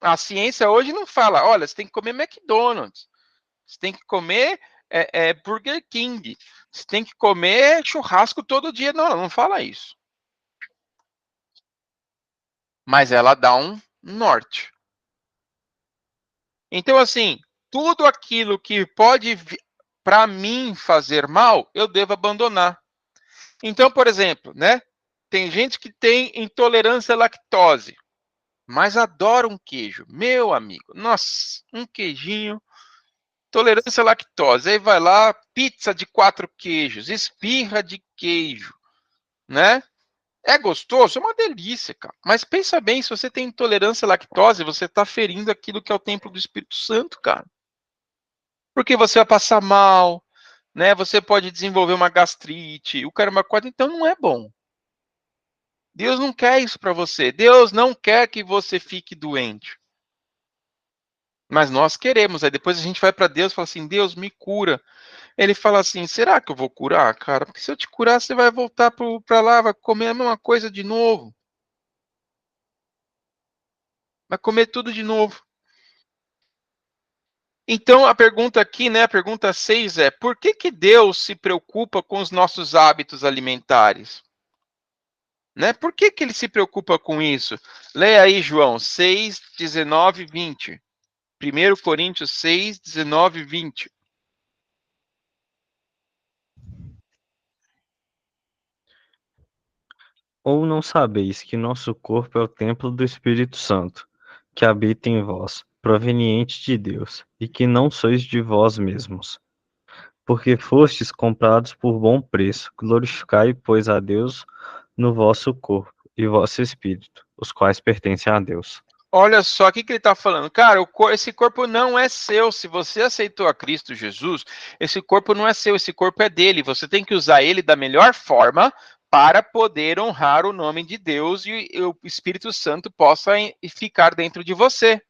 A ciência hoje não fala, olha, você tem que comer McDonald's. Você tem que comer Burger King. Você tem que comer churrasco todo dia. Não, ela não fala isso. Mas ela dá um norte. Então, assim, tudo aquilo que pode, para mim, fazer mal, eu devo abandonar. Então, por exemplo, né? Tem gente que tem intolerância à lactose, mas adora um queijo. Meu amigo, nossa, um queijinho, tolerância à lactose. Aí vai lá, pizza de 4 queijos, esfirra de queijo, né? É gostoso, é uma delícia, cara. Mas pensa bem, se você tem intolerância à lactose, você está ferindo aquilo que é o templo do Espírito Santo, cara. Porque você vai passar mal, né? Você pode desenvolver uma gastrite, o caramba 4, então não é bom. Deus não quer isso para você. Deus não quer que você fique doente. Mas nós queremos. Aí depois a gente vai para Deus e fala assim: Deus, me cura. Ele fala assim: será que eu vou curar, cara? Porque se eu te curar, você vai voltar para lá, vai comer a mesma coisa de novo. Vai comer tudo de novo. Então a pergunta aqui, né, a pergunta 6 é: por que Deus se preocupa com os nossos hábitos alimentares? Né? Por que ele se preocupa com isso? Leia aí, João 6, 19 e 20. 1 Coríntios 6, 19 e 20. Ou não sabeis que nosso corpo é o templo do Espírito Santo, que habita em vós, proveniente de Deus, e que não sois de vós mesmos? Porque fostes comprados por bom preço. Glorificai, pois, a Deus no vosso corpo e vosso espírito, os quais pertencem a Deus. Olha só o que ele está falando. Cara, esse corpo não é seu. Se você aceitou a Cristo Jesus, esse corpo não é seu, esse corpo é dele. Você tem que usar ele da melhor forma para poder honrar o nome de Deus e o Espírito Santo possa ficar dentro de você.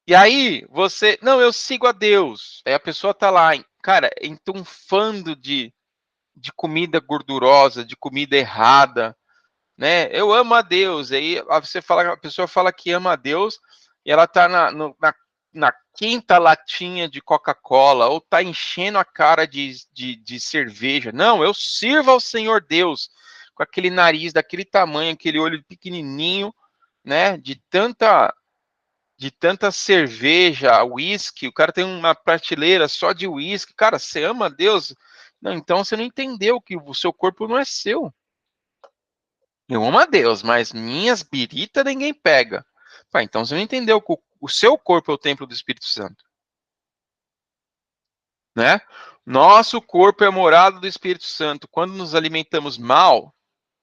E aí, você, não, eu sigo a Deus. Aí a pessoa tá lá, cara, entunfando de comida gordurosa, de comida errada, né? Eu amo a Deus. Aí você fala, a pessoa fala que ama a Deus e ela tá na quinta latinha de Coca-Cola ou tá enchendo a cara de cerveja. Não, eu sirvo ao Senhor Deus com aquele nariz daquele tamanho, aquele olho pequenininho, né? De tanta cerveja, uísque, o cara tem uma prateleira só de uísque. Cara, você ama a Deus? Não, então você não entendeu que o seu corpo não é seu. Eu amo a Deus, mas minhas biritas ninguém pega. Pá, então você não entendeu que o seu corpo é o templo do Espírito Santo. Né? Nosso corpo é a morada do Espírito Santo. Quando nos alimentamos mal,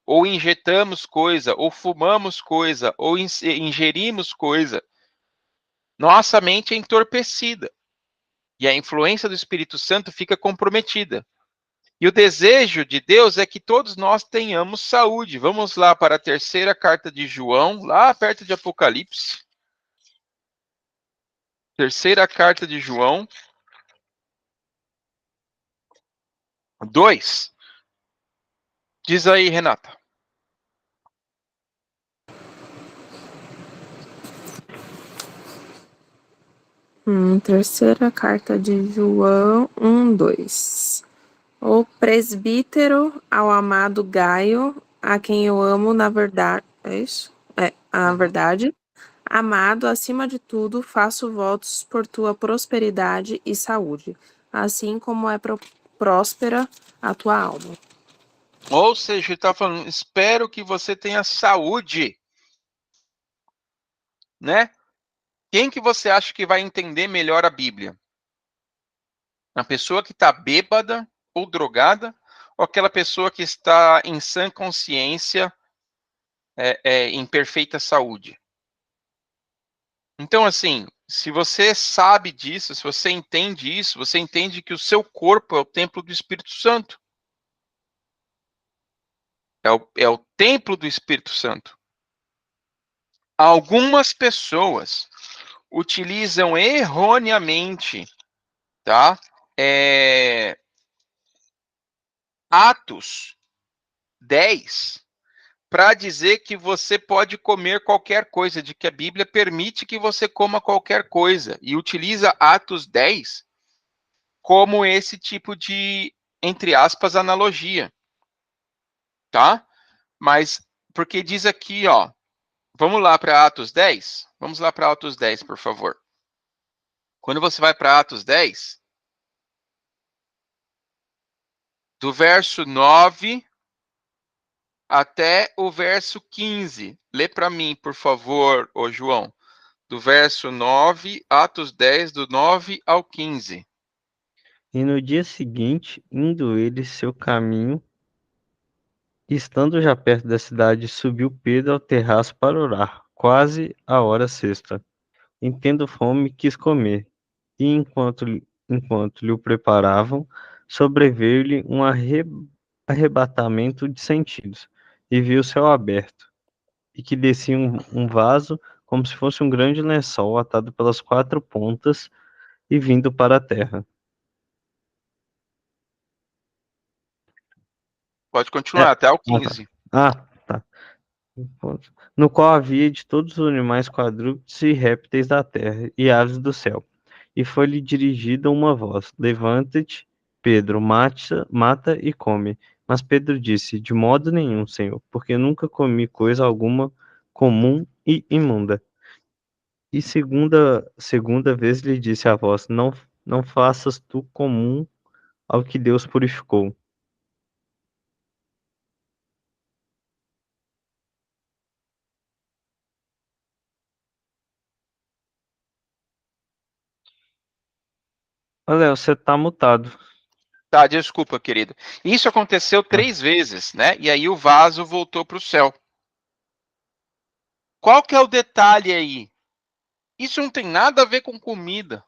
ou injetamos coisa, ou fumamos coisa, ou ingerimos coisa, nossa mente é entorpecida. E a influência do Espírito Santo fica comprometida. E o desejo de Deus é que todos nós tenhamos saúde. Vamos lá para a terceira carta de João, lá perto de Apocalipse. Terceira carta de João 2. Diz aí, Renata. Terceira carta de João 1:2. O presbítero ao amado Gaio, a quem eu amo na verdade. É isso? É, a verdade. Amado, acima de tudo, faço votos por tua prosperidade e saúde, assim como é próspera a tua alma. Ou seja, ele está falando, espero que você tenha saúde. Né? Quem que você acha que vai entender melhor a Bíblia? A pessoa que está bêbada ou drogada, ou aquela pessoa que está em sã consciência, em perfeita saúde? Então, assim, se você sabe disso, se você entende isso, você entende que o seu corpo é o templo do Espírito Santo. É o templo do Espírito Santo. Algumas pessoas utilizam erroneamente, tá? Atos 10 para dizer que você pode comer qualquer coisa, de que a Bíblia permite que você coma qualquer coisa, e utiliza Atos 10 como esse tipo de, entre aspas, analogia, tá? Mas, porque diz aqui, ó, vamos lá para Atos 10? Vamos lá para Atos 10, por favor. Quando você vai para Atos 10, do verso 9 até o verso 15. Lê para mim, por favor, ô João. Do verso 9, Atos 10, do 9 ao 15. E no dia seguinte, indo ele seu caminho, estando já perto da cidade, subiu Pedro ao terraço para orar, quase a hora sexta. E tendo fome, quis comer. E enquanto lhe o preparavam, sobreveio-lhe um arrebatamento de sentidos, e viu o céu aberto, e que descia um vaso, como se fosse um grande lençol atado pelas quatro pontas e vindo para a terra. Pode continuar, até o Ah, tá. 15. Tá. No qual havia de todos os animais quadrúpedes e répteis da terra e aves do céu. E foi-lhe dirigida uma voz: Levanta-te, Pedro, mata e come. Mas Pedro disse: De modo nenhum, Senhor, porque nunca comi coisa alguma comum e imunda. E segunda vez lhe disse a voz: Não faças tu comum ao que Deus purificou. Ô, Léo, você tá mutado. Tá, desculpa, querido. Isso aconteceu 3 vezes, né? E aí o vaso voltou para o céu. Qual que é o detalhe aí? Isso não tem nada a ver com comida.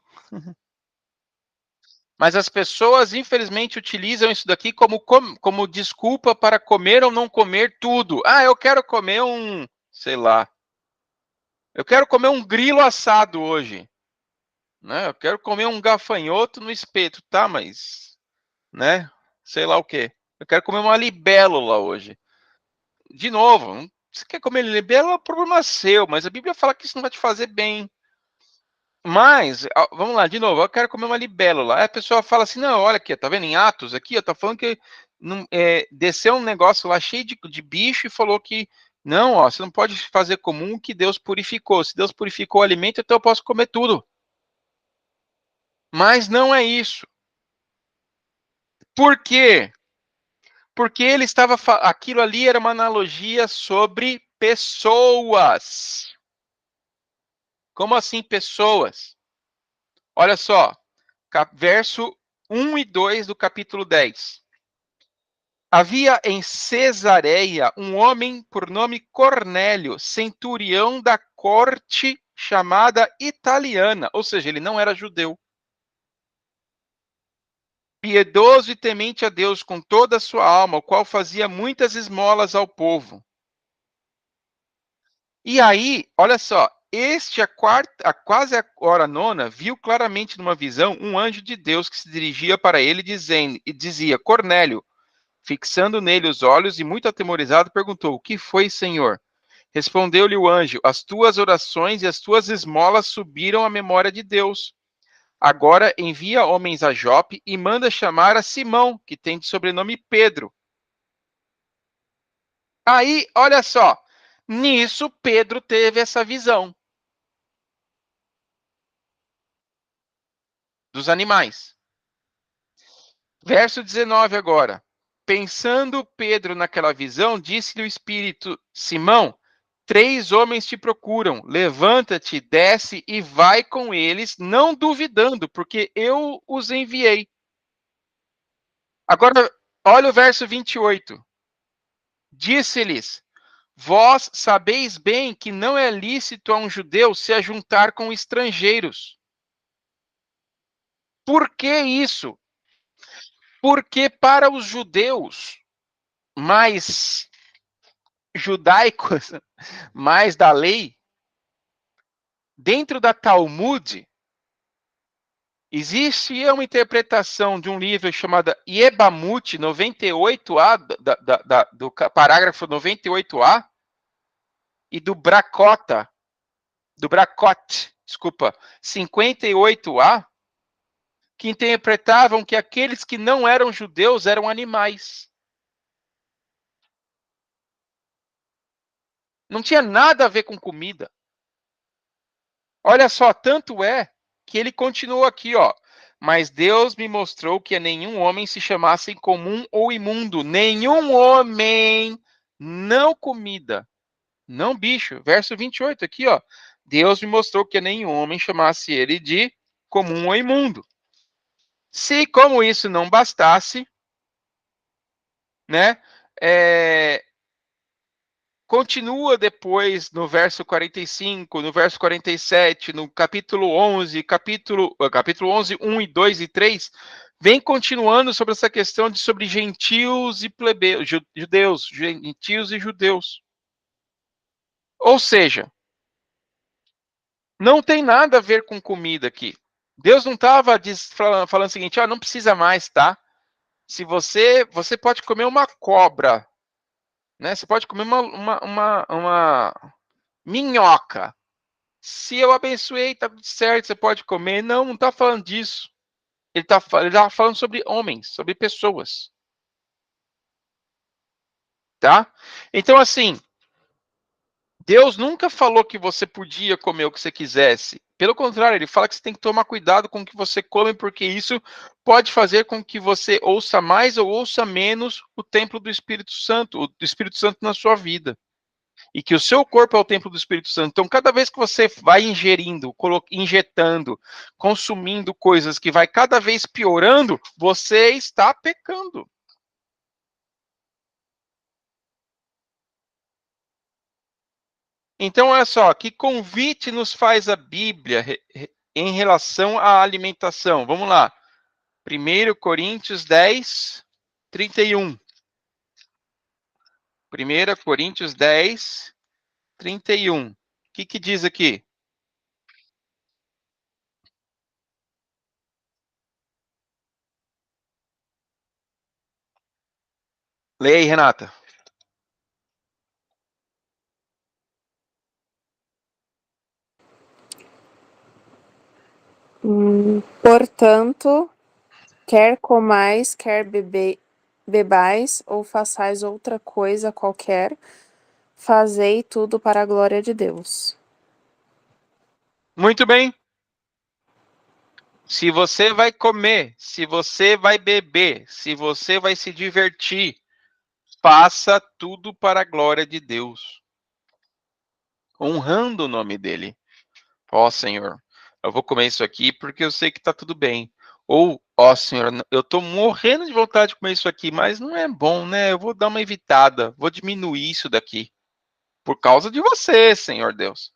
Mas as pessoas, infelizmente, utilizam isso daqui como desculpa para comer ou não comer tudo. Ah, eu quero comer sei lá, eu quero comer um grilo assado hoje, né? Eu quero comer um gafanhoto no espeto, tá? Mas, né? Sei lá o quê. Eu quero comer uma libélula hoje. De novo, você quer comer libélula, é um problema seu, mas a Bíblia fala que isso não vai te fazer bem. Mas, vamos lá, de novo, eu quero comer uma libélula. Aí a pessoa fala assim, não, olha aqui, tá vendo em Atos aqui, tá falando que desceu um negócio lá cheio de bicho e falou que, não, ó, você não pode fazer comum que Deus purificou. Se Deus purificou o alimento, então eu posso comer tudo. Mas não é isso. Por quê? Porque ele estava, aquilo ali era uma analogia sobre pessoas. Como assim pessoas? Olha só, verso 1 e 2 do capítulo 10. Havia em Cesareia um homem por nome Cornélio, centurião da corte chamada italiana, ou seja, ele não era judeu. Piedoso e temente a Deus com toda a sua alma, o qual fazia muitas esmolas ao povo. E aí, olha só, quase a hora nona, viu claramente numa visão um anjo de Deus que se dirigia para ele e dizia: Cornélio. Fixando nele os olhos e muito atemorizado, perguntou: O que foi, Senhor? Respondeu-lhe o anjo: As tuas orações e as tuas esmolas subiram à memória de Deus. Agora envia homens a Jope e manda chamar a Simão, que tem de sobrenome Pedro. Aí, olha só, nisso Pedro teve essa visão dos animais. Verso 19 agora. Pensando Pedro naquela visão, disse-lhe o Espírito: Simão, 3 homens te procuram. Levanta-te, desce e vai com eles, não duvidando, porque eu os enviei. Agora, olha o verso 28. Disse-lhes: Vós sabeis bem que não é lícito a um judeu se ajuntar com estrangeiros. Por que isso? Porque para os judeus mais judaicos, mais da lei, dentro da Talmud, existe uma interpretação de um livro chamado Yebamut 98a, do parágrafo 98a, e do Bracot, desculpa, 58a, que interpretavam que aqueles que não eram judeus eram animais. Não tinha nada a ver com comida. Olha só, tanto é que ele continuou aqui, ó. Mas Deus me mostrou que a nenhum homem se chamasse incomum ou imundo. Nenhum homem, não comida, não bicho. Verso 28 aqui, ó. Deus me mostrou que a nenhum homem chamasse ele de comum ou imundo. Se como isso não bastasse, né? Continua depois no verso 45, no verso 47, no capítulo 11, capítulo 11, 1 e 2 e 3, vem continuando sobre essa questão sobre gentios e plebeus, judeus, gentios e judeus. Ou seja, não tem nada a ver com comida aqui. Deus não estava falando o seguinte, não precisa mais, tá? Se você pode comer uma cobra, né? Você pode comer uma minhoca. Se eu abençoei, tá tudo certo, você pode comer. Não está falando disso. Ele tá falando sobre homens, sobre pessoas. Tá? Então, assim, Deus nunca falou que você podia comer o que você quisesse. Pelo contrário, ele fala que você tem que tomar cuidado com o que você come, porque isso pode fazer com que você ouça mais ou ouça menos o templo do Espírito Santo, do Espírito Santo na sua vida. E que o seu corpo é o templo do Espírito Santo. Então, cada vez que você vai ingerindo, injetando, consumindo coisas que vai cada vez piorando, você está pecando. Então, olha só, que convite nos faz a Bíblia em relação à alimentação? Vamos lá. 1 Coríntios 10, 31. 1 Coríntios 10, 31. O que diz aqui? Leia aí, Renata. Portanto, quer comais, quer bebais, ou façais outra coisa qualquer, fazei tudo para a glória de Deus. Muito bem. Se você vai comer, se você vai beber, se você vai se divertir, faça tudo para a glória de Deus, honrando o nome dele. Ó, Senhor, eu vou comer isso aqui porque eu sei que está tudo bem. Ou, ó, Senhor, eu estou morrendo de vontade de comer isso aqui, mas não é bom, né? Eu vou dar uma evitada, vou diminuir isso daqui. Por causa de você, Senhor Deus.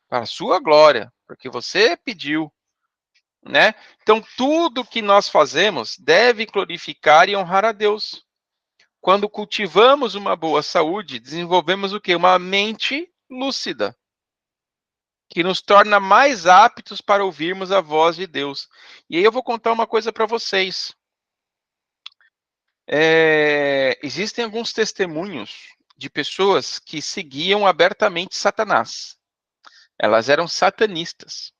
Para a sua glória, porque você pediu. Né? Então, tudo que nós fazemos deve glorificar e honrar a Deus. Quando cultivamos uma boa saúde, desenvolvemos o quê? Uma mente lúcida, que nos torna mais aptos para ouvirmos a voz de Deus. E aí eu vou contar uma coisa para vocês. Existem alguns testemunhos de pessoas que seguiam abertamente Satanás. Elas eram satanistas.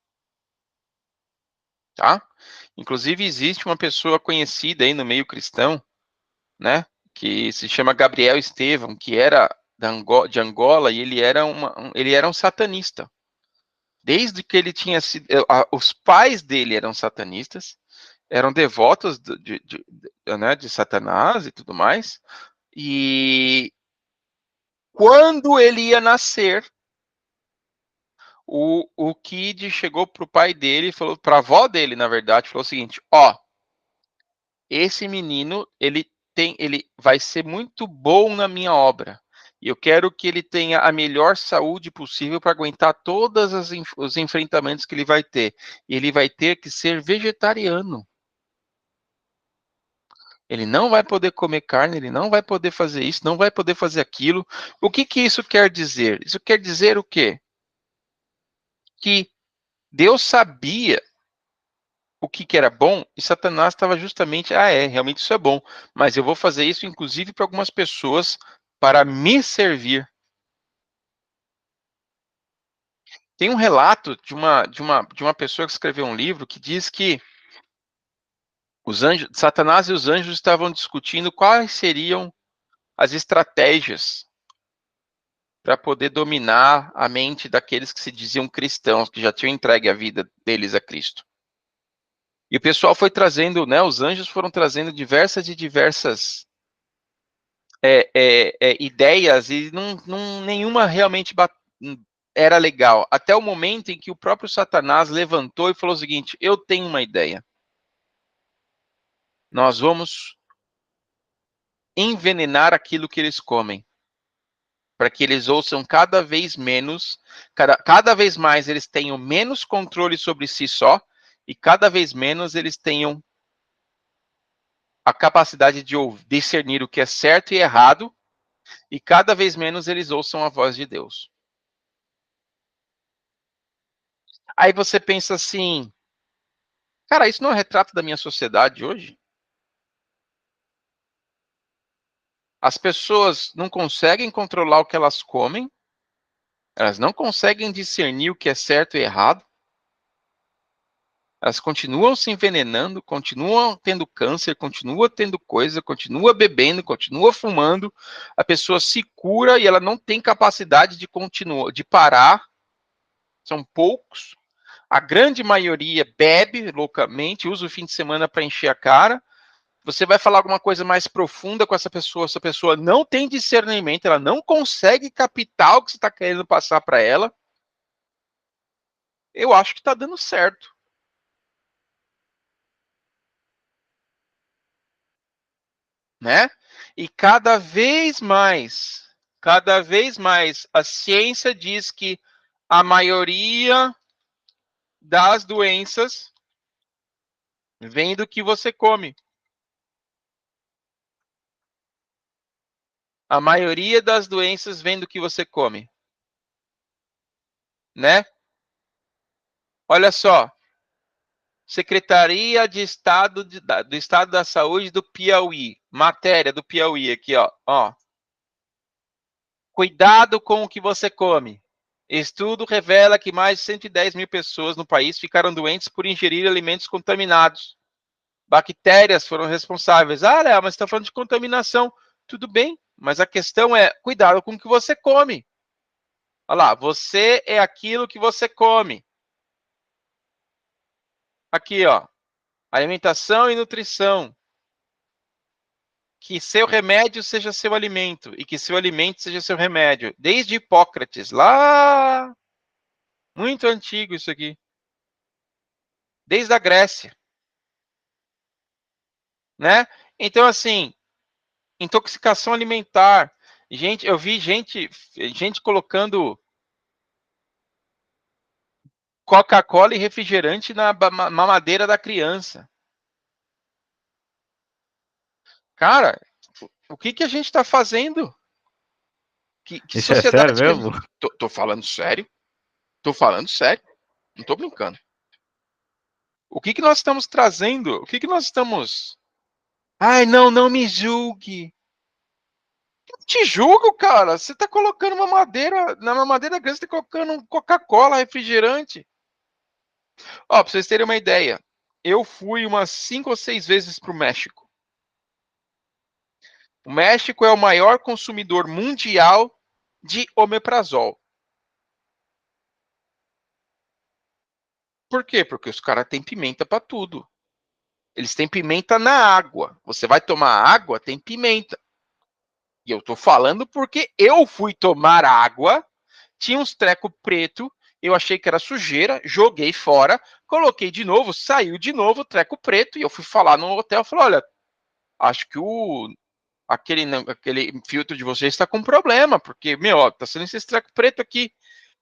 Tá? Inclusive, existe uma pessoa conhecida aí no meio cristão, né, que se chama Gabriel Estevão, que era de Angola, e ele era um satanista. Desde que ele tinha sido... os pais dele eram satanistas, eram devotos de Satanás e tudo mais, e quando ele ia nascer, o Kid chegou pro pai dele, falou para a avó dele, na verdade, falou o seguinte: ó, esse menino, ele vai ser muito bom na minha obra. E eu quero que ele tenha a melhor saúde possível para aguentar todos os enfrentamentos que ele vai ter. E ele vai ter que ser vegetariano. Ele não vai poder comer carne, ele não vai poder fazer isso, não vai poder fazer aquilo. O que isso quer dizer? Isso quer dizer o quê? Que Deus sabia o que era bom, e Satanás estava justamente, realmente isso é bom, mas eu vou fazer isso inclusive para algumas pessoas para me servir. Tem um relato de uma pessoa que escreveu um livro que diz que Satanás e os anjos estavam discutindo quais seriam as estratégias para poder dominar a mente daqueles que se diziam cristãos, que já tinham entregue a vida deles a Cristo. E o pessoal foi trazendo, né, os anjos foram trazendo diversas ideias e nenhuma realmente era legal. Até o momento em que o próprio Satanás levantou e falou o seguinte: eu tenho uma ideia. Nós vamos envenenar aquilo que eles comem, para que eles ouçam cada vez menos, cada vez mais eles tenham menos controle sobre si só, e cada vez menos eles tenham a capacidade de discernir o que é certo e errado, e cada vez menos eles ouçam a voz de Deus. Aí você pensa assim, cara, isso não é um retrato da minha sociedade hoje? As pessoas não conseguem controlar o que elas comem, elas não conseguem discernir o que é certo e errado, elas continuam se envenenando, continuam tendo câncer, continuam tendo coisa, continua bebendo, continua fumando, a pessoa se cura e ela não tem capacidade de continuar, de parar, são poucos. A grande maioria bebe loucamente, usa o fim de semana para encher a cara. Você vai falar alguma coisa mais profunda com essa pessoa não tem discernimento, ela não consegue captar o que você está querendo passar para ela. Eu acho que está dando certo. Né? E cada vez mais, a ciência diz que a maioria das doenças vem do que você come. A maioria das doenças vem do que você come. Né? Olha só. Secretaria de Estado do Estado da Saúde do Piauí. Matéria do Piauí aqui, ó. Cuidado com o que você come. Estudo revela que mais de 110 mil pessoas no país ficaram doentes por ingerir alimentos contaminados. Bactérias foram responsáveis. Léo, mas você está falando de contaminação. Tudo bem, mas a questão é, cuidado com o que você come. Olha lá, você é aquilo que você come. Aqui, ó. Alimentação e nutrição. Que seu remédio seja seu alimento e que seu alimento seja seu remédio. Desde Hipócrates, lá muito antigo isso aqui. Desde a Grécia. Né? Então, assim, intoxicação alimentar. Gente, eu vi gente colocando Coca-Cola e refrigerante na mamadeira da criança. Cara, o que a gente está fazendo? Que Isso é sério sociedade que a mesmo? gente... Tô falando sério. Tô falando sério. Não tô brincando. O que nós estamos trazendo? O que nós estamos... Ai, não me julgue. Eu te julgo, cara. Você tá colocando uma madeira... Na mamadeira grande, você tá colocando um Coca-Cola, refrigerante. Ó, pra vocês terem uma ideia. Eu fui umas 5 ou 6 vezes pro México. O México é o maior consumidor mundial de omeprazol. Por quê? Porque os caras têm pimenta para tudo. Eles têm pimenta na água. Você vai tomar água, tem pimenta. E eu tô falando porque eu fui tomar água, tinha uns treco preto, eu achei que era sujeira, joguei fora, coloquei de novo, saiu de novo treco preto, e eu fui falar no hotel, falei, olha, acho que aquele filtro de vocês está com problema, porque, tá sendo esse treco preto aqui.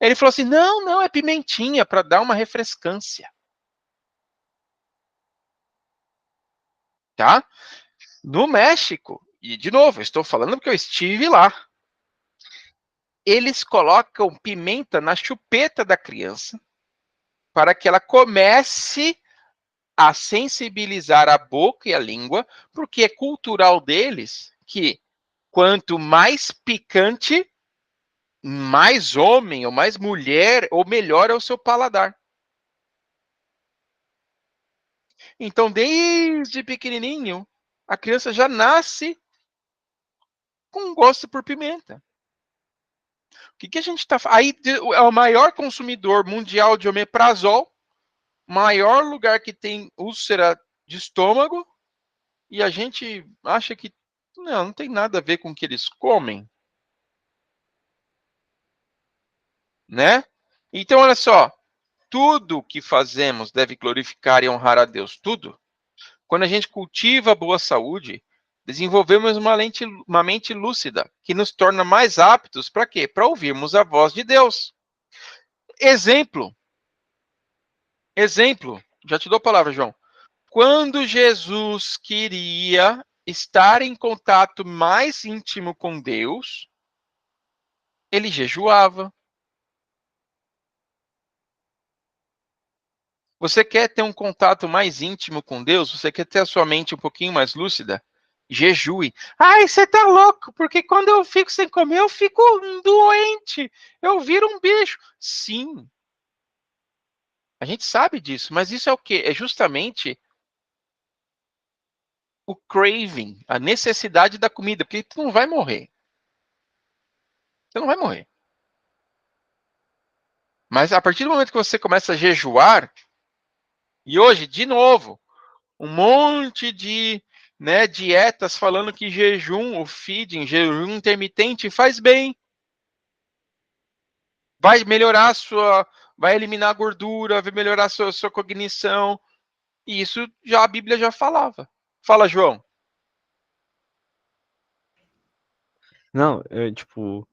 Ele falou assim, não, é pimentinha, para dar uma refrescância. Tá? No México, e de novo, eu estou falando porque eu estive lá, eles colocam pimenta na chupeta da criança para que ela comece a sensibilizar a boca e a língua, porque é cultural deles que quanto mais picante, mais homem ou mais mulher, ou melhor é o seu paladar. Então, desde pequenininho, a criança já nasce com gosto por pimenta. O que a gente está... Aí é o maior consumidor mundial de omeprazol, maior lugar que tem úlcera de estômago, e a gente acha que não tem nada a ver com o que eles comem, né? Então, olha só, tudo que fazemos deve glorificar e honrar a Deus, tudo. Quando a gente cultiva a boa saúde, desenvolvemos uma mente lúcida, que nos torna mais aptos para quê? Para ouvirmos a voz de Deus. Exemplo, já te dou a palavra, João. Quando Jesus queria estar em contato mais íntimo com Deus, ele jejuava. Você quer ter um contato mais íntimo com Deus? Você quer ter a sua mente um pouquinho mais lúcida? Jejue. Ai, você tá louco, porque quando eu fico sem comer, eu fico doente. Eu viro um bicho. Sim. A gente sabe disso, mas isso é o quê? É justamente o craving, a necessidade da comida, porque tu não vai morrer. Você não vai morrer. Mas a partir do momento que você começa a jejuar, e hoje, de novo, um monte de dietas falando que jejum, o feeding, jejum intermitente faz bem. Vai melhorar a sua, vai eliminar a gordura, vai melhorar a sua cognição. E isso já a Bíblia já falava. Fala, João. Não, tipo,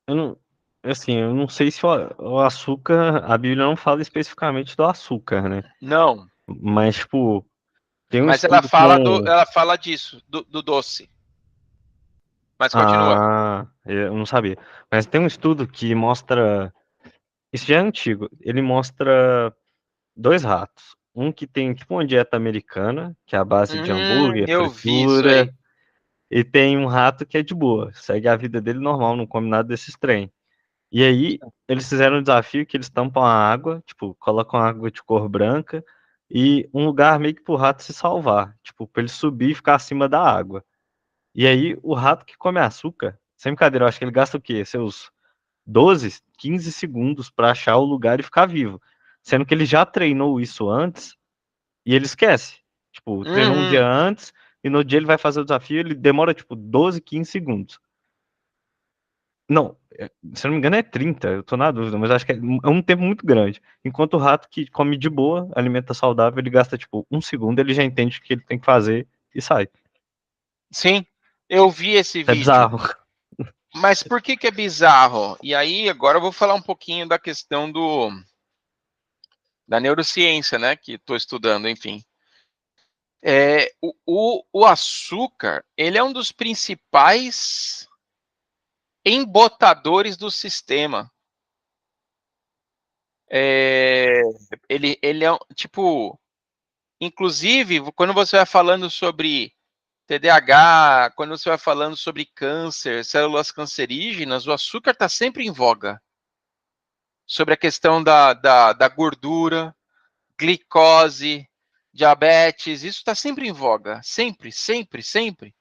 eu não, assim, eu não sei se o açúcar, a Bíblia não fala especificamente do açúcar, né? Não, Mas, tipo, tem um mas ela estudo fala com... ela fala disso, do doce. Mas continua. Ah, eu não sabia. Mas tem um estudo que mostra, isso já é antigo, ele mostra dois ratos. Um que tem, tipo, uma dieta americana, que é a base de hambúrguer, Eu vi isso aí. fritura, e tem um rato que é de boa, segue a vida dele normal, não come nada desses trem. E aí, eles fizeram um desafio que eles tampam a água, tipo, colocam água de cor branca e um lugar meio que pro rato se salvar, tipo, pra ele subir e ficar acima da água. E aí, o rato que come açúcar, sem brincadeira, eu acho que ele gasta o quê? Seus 12, 15 segundos pra achar o lugar e ficar vivo. Sendo que ele já treinou isso antes e ele esquece. Tipo, treinou um dia Uhum. antes e no dia ele vai fazer o desafio, ele demora, tipo, 12, 15 segundos. Não, se eu não me engano é 30, eu tô na dúvida, mas acho que é um tempo muito grande. Enquanto o rato que come de boa, alimenta saudável, ele gasta tipo um segundo, ele já entende o que ele tem que fazer e sai. Sim, eu vi esse É vídeo. bizarro. Mas por que é bizarro? E aí, agora eu vou falar um pouquinho da questão da neurociência, né? Que estou estudando, enfim. O açúcar, ele é um dos principais embotadores do sistema. Ele é tipo, inclusive, quando você vai falando sobre TDAH, quando você vai falando sobre câncer, células cancerígenas, o açúcar está sempre em voga. Sobre a questão da gordura, glicose, diabetes, isso está sempre em voga. Sempre, sempre, sempre.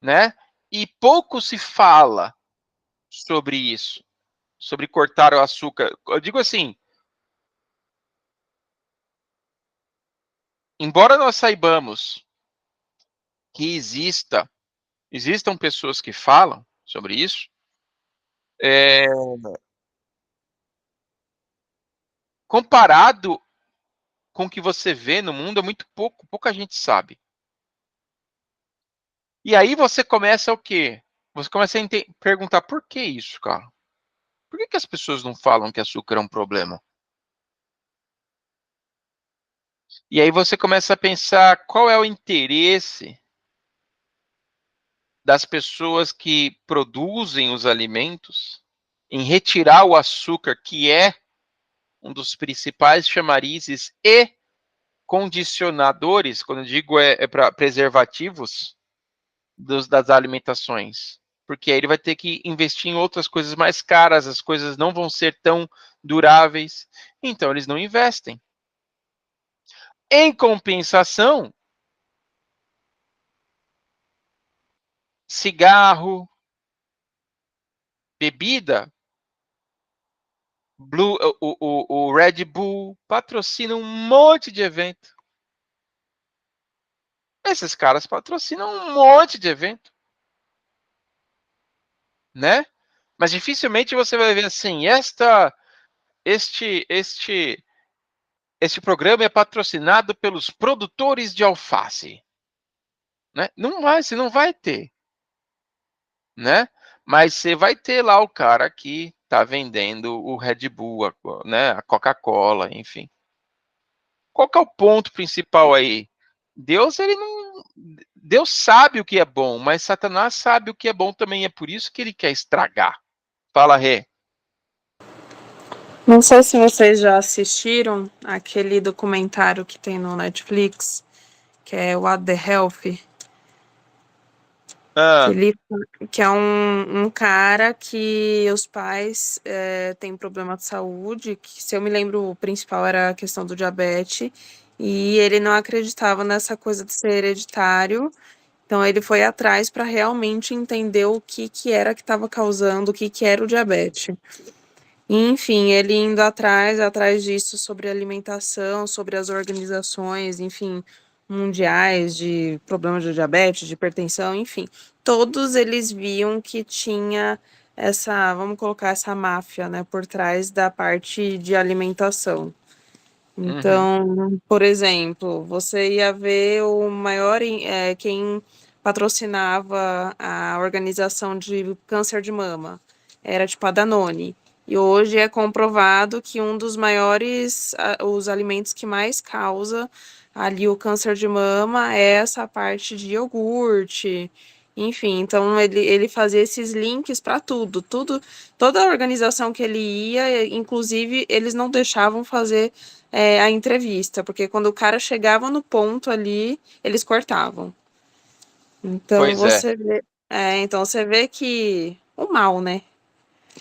Né? E pouco se fala sobre isso, sobre cortar o açúcar. Eu digo assim, embora nós saibamos que existam pessoas que falam sobre isso, é, comparado com o que você vê no mundo, é muito pouca gente sabe. E aí você começa o quê? Você começa a perguntar por que isso, cara? Por que as pessoas não falam que açúcar é um problema? E aí você começa a pensar qual é o interesse das pessoas que produzem os alimentos em retirar o açúcar, que é um dos principais chamarizes e condicionadores, quando eu digo para preservativos das alimentações. Porque aí ele vai ter que investir em outras coisas mais caras, as coisas não vão ser tão duráveis, então eles não investem. Em compensação, cigarro, bebida, o Red Bull patrocina um monte de evento. Esses caras patrocinam um monte de evento, né? Mas dificilmente você vai ver assim, este programa é patrocinado pelos produtores de alface, né? Não vai, você não vai ter, né? Mas você vai ter lá o cara que tá vendendo o Red Bull, né? A Coca-Cola, enfim. Qual que é o ponto principal aí? Deus, ele não. Deus sabe o que é bom, mas Satanás sabe o que é bom também. É por isso que ele quer estragar. Fala, Rê. Não sei se vocês já assistiram aquele documentário que tem no Netflix, que é What the Health, Ah, que é um cara que os pais têm problema de saúde, que, se eu me lembro, o principal era a questão do diabetes, e ele não acreditava nessa coisa de ser hereditário, então ele foi atrás para realmente entender o que era que estava causando, o que era o diabetes. Enfim, ele indo atrás disso sobre alimentação, sobre as organizações, enfim, mundiais de problemas de diabetes, de hipertensão, enfim, todos eles viam que tinha essa, vamos colocar essa máfia, né, por trás da parte de alimentação. uhum. Então, por exemplo, você ia ver o maior, quem patrocinava a organização de câncer de mama, era tipo a Danone. E hoje é comprovado que um dos maiores, os alimentos que mais causa ali o câncer de mama é essa parte de iogurte, enfim, então ele fazia esses links para tudo, toda a organização que ele ia, inclusive, eles não deixavam fazer a entrevista, porque quando o cara chegava no ponto ali, eles cortavam. Então Pois é. então você vê que o mal, né?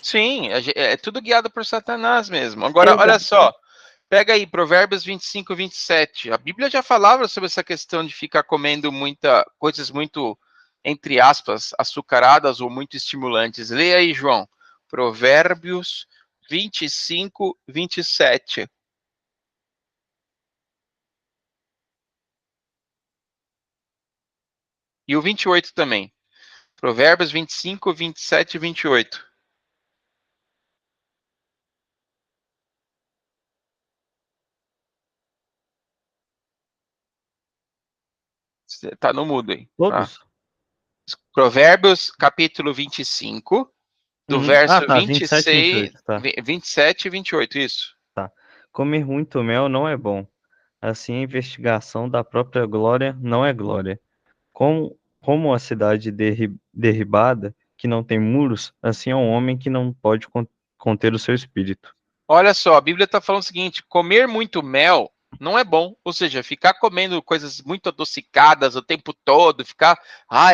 Sim, é tudo guiado por Satanás mesmo. Agora, olha Exato. só. Pega aí, Provérbios 25, 27. A Bíblia já falava sobre essa questão de ficar comendo coisas muito, entre aspas, açucaradas ou muito estimulantes. Leia aí, João. Provérbios 25, 27. E o 28 também. Provérbios 25, 27 e 28. Você tá no mudo aí. Tá? Todos? Provérbios, capítulo 25, do Uhum. Ah, verso tá. 27 e 26, 28, tá. 27 e 28, isso. Tá. Comer muito mel não é bom. Assim, a investigação da própria glória não é glória. Como a cidade derribada, que não tem muros, assim é um homem que não pode conter o seu espírito. Olha só, a Bíblia está falando o seguinte: comer muito mel não é bom. Ou seja, ficar comendo coisas muito adocicadas o tempo todo, ficar,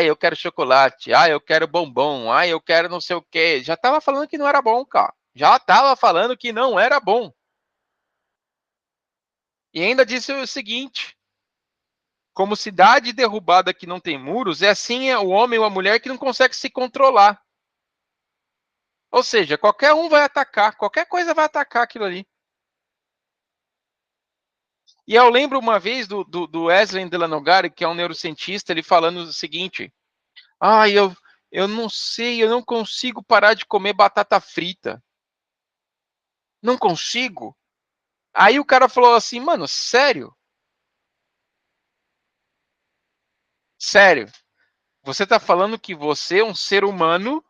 eu quero chocolate, eu quero bombom, eu quero não sei o quê. Já estava falando que não era bom, cara. Já estava falando que não era bom. E ainda disse o seguinte: como cidade derrubada que não tem muros, é assim o homem ou a mulher que não consegue se controlar. Ou seja, qualquer um vai atacar, qualquer coisa vai atacar aquilo ali. E eu lembro uma vez do Wesley Delanogari, que é um neurocientista, ele falando o seguinte: eu não sei, eu não consigo parar de comer batata frita. Não consigo. Aí o cara falou assim, mano, sério? Sério? Você tá falando que você, um ser humano,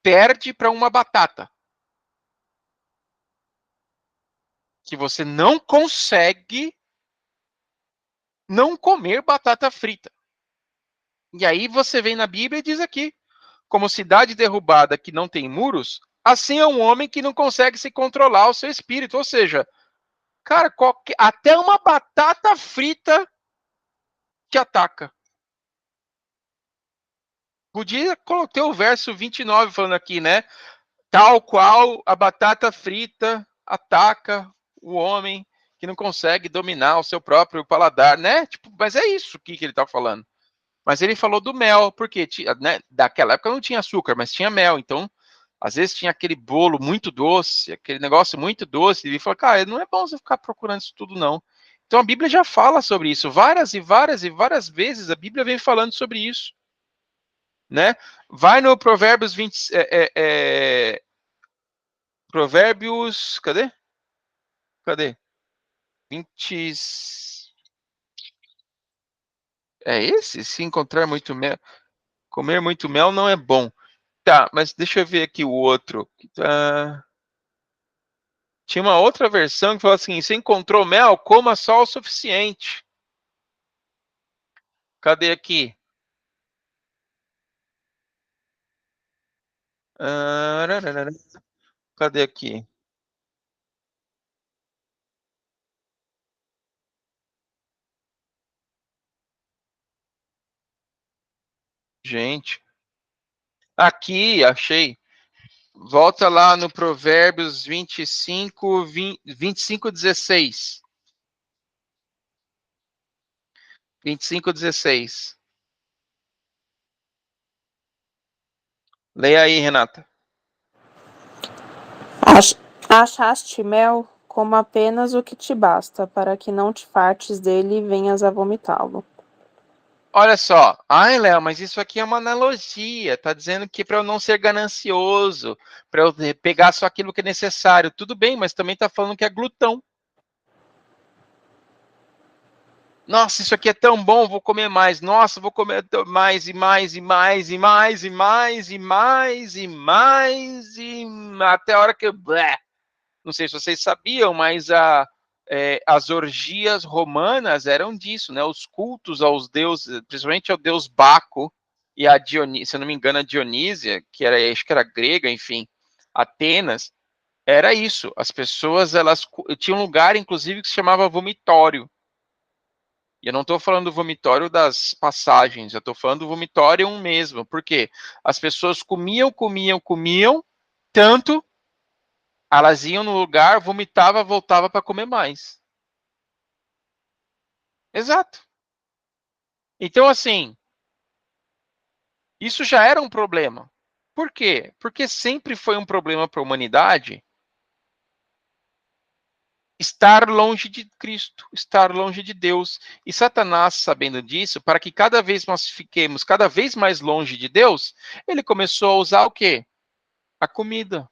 perde para uma batata? Que você não consegue não comer batata frita. E aí você vem na Bíblia e diz aqui, como cidade derrubada que não tem muros, assim é um homem que não consegue se controlar o seu espírito. Ou seja, cara, até uma batata frita te ataca. Podia colocar o verso 29 falando aqui, né? Tal qual a batata frita ataca o homem que não consegue dominar o seu próprio paladar, né? Tipo, mas é isso que ele tá falando. Mas ele falou do mel, porque né, daquela época não tinha açúcar, mas tinha mel. Então, às vezes tinha aquele bolo muito doce, aquele negócio muito doce. E ele falou, cara, não é bom você ficar procurando isso tudo, não. Então a Bíblia já fala sobre isso. Várias e várias e várias vezes a Bíblia vem falando sobre isso. Né? Vai no Provérbios 20. Provérbios. Cadê? Cadê? 20. É esse? Se encontrar muito mel. Comer muito mel não é bom. Tá, mas deixa eu ver aqui o outro. Tinha uma outra versão que falou assim: se encontrou mel, coma só o suficiente. Cadê aqui? Cadê aqui? Gente. Aqui, achei. Volta lá no Provérbios 25, 16. 25:16. Leia aí, Renata. Achaste mel, coma apenas o que te basta, para que não te fartes dele e venhas a vomitá-lo. Olha só. Ai, Léo, mas isso aqui é uma analogia. Tá dizendo que para eu não ser ganancioso, para eu pegar só aquilo que é necessário. Tudo bem, mas também tá falando que é glutão. Nossa, isso aqui é tão bom, vou comer mais. Nossa, vou comer mais e mais e mais e mais e mais e mais e mais e até a hora que eu... Não sei se vocês sabiam, mas as orgias romanas eram disso, né? Os cultos aos deuses, principalmente ao deus Baco e a Dionísia, se eu não me engano, a Dionísia, que era, acho que era grega, enfim, Atenas, era isso. As pessoas, elas tinham um lugar, inclusive, que se chamava vomitório. E eu não estou falando do vomitório das passagens, eu estou falando do vomitório mesmo. Por quê? As pessoas comiam, tanto elas iam no lugar, vomitava, voltava para comer mais. Exato. Então, assim, isso já era um problema. Por quê? Porque sempre foi um problema para a humanidade estar longe de Cristo, estar longe de Deus. E Satanás, sabendo disso, para que cada vez nós fiquemos cada vez mais longe de Deus, ele começou a usar o quê? A comida.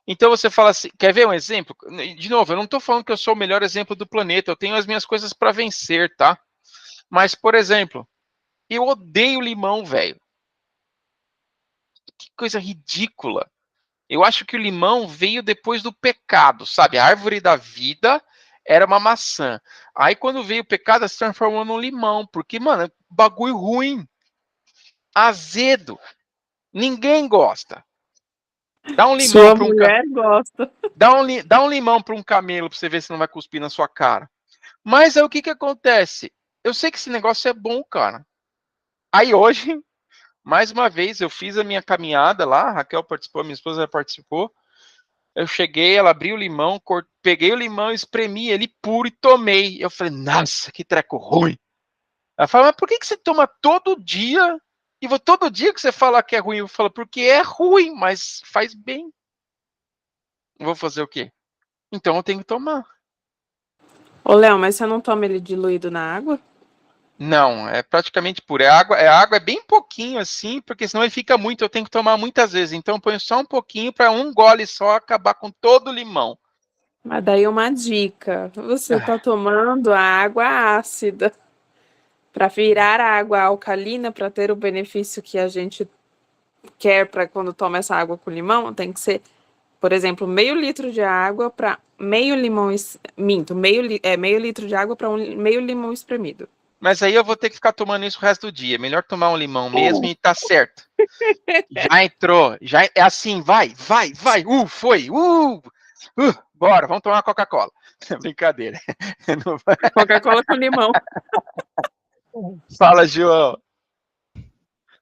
Então você fala assim, quer ver um exemplo? De novo, eu não estou falando que eu sou o melhor exemplo do planeta, eu tenho as minhas coisas para vencer, tá? Mas, por exemplo, eu odeio limão, velho. Que coisa ridícula. Eu acho que o limão veio depois do pecado, sabe? A árvore da vida era uma maçã. Aí quando veio o pecado, se transformou num limão, porque, mano, é bagulho ruim. Azedo. Ninguém gosta. Dá um limão Sua para mulher gosta. dá um limão para um camelo para você ver se não vai cuspir na sua cara. Mas aí o que acontece? Eu sei que esse negócio é bom, cara. Aí hoje, mais uma vez, eu fiz a minha caminhada lá, a Raquel participou, minha esposa participou. Eu cheguei, ela abriu o limão, peguei o limão, espremi ele puro e tomei. Eu falei, nossa, que treco ruim. Ela fala, mas por que você toma todo dia? E todo dia que você fala que é ruim, eu falo, porque é ruim, mas faz bem. Vou fazer o quê? Então eu tenho que tomar. Ô, Léo, mas você não toma ele diluído na água? Não, é praticamente puro. É bem pouquinho assim, porque senão ele fica muito, eu tenho que tomar muitas vezes. Então eu ponho só um pouquinho para um gole só acabar com todo o limão. Mas daí uma dica, você tá tomando a água ácida. Para virar a água alcalina, para ter o benefício que a gente quer para quando toma essa água com limão, tem que ser, por exemplo, meio litro de água para meio limão, meio litro de água para meio limão espremido. Mas aí eu vou ter que ficar tomando isso o resto do dia. Melhor tomar um limão mesmo e tá certo. Já entrou, já é assim, vai, foi, bora, vamos tomar uma Coca-Cola. Brincadeira. Não vai. Coca-Cola com limão. Fala, João.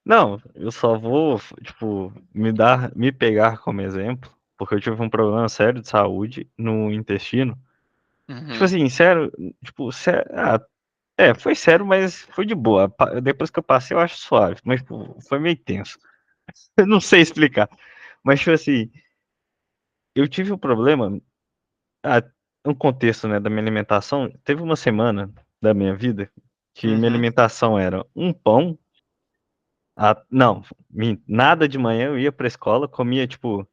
Não, eu só vou, tipo, me pegar como exemplo, porque eu tive um problema sério de saúde no intestino. Tipo Uhum. assim, sério, tipo, foi sério, mas foi de boa. Depois que eu passei, eu acho suave, mas tipo, foi meio tenso. Eu não sei explicar. Mas, tipo assim, eu tive um problema, ah, no contexto, né, da minha alimentação. Teve uma semana da minha vida que minha Uhum. alimentação era um pão. Não, nada de manhã, eu ia pra escola, comia, tipo,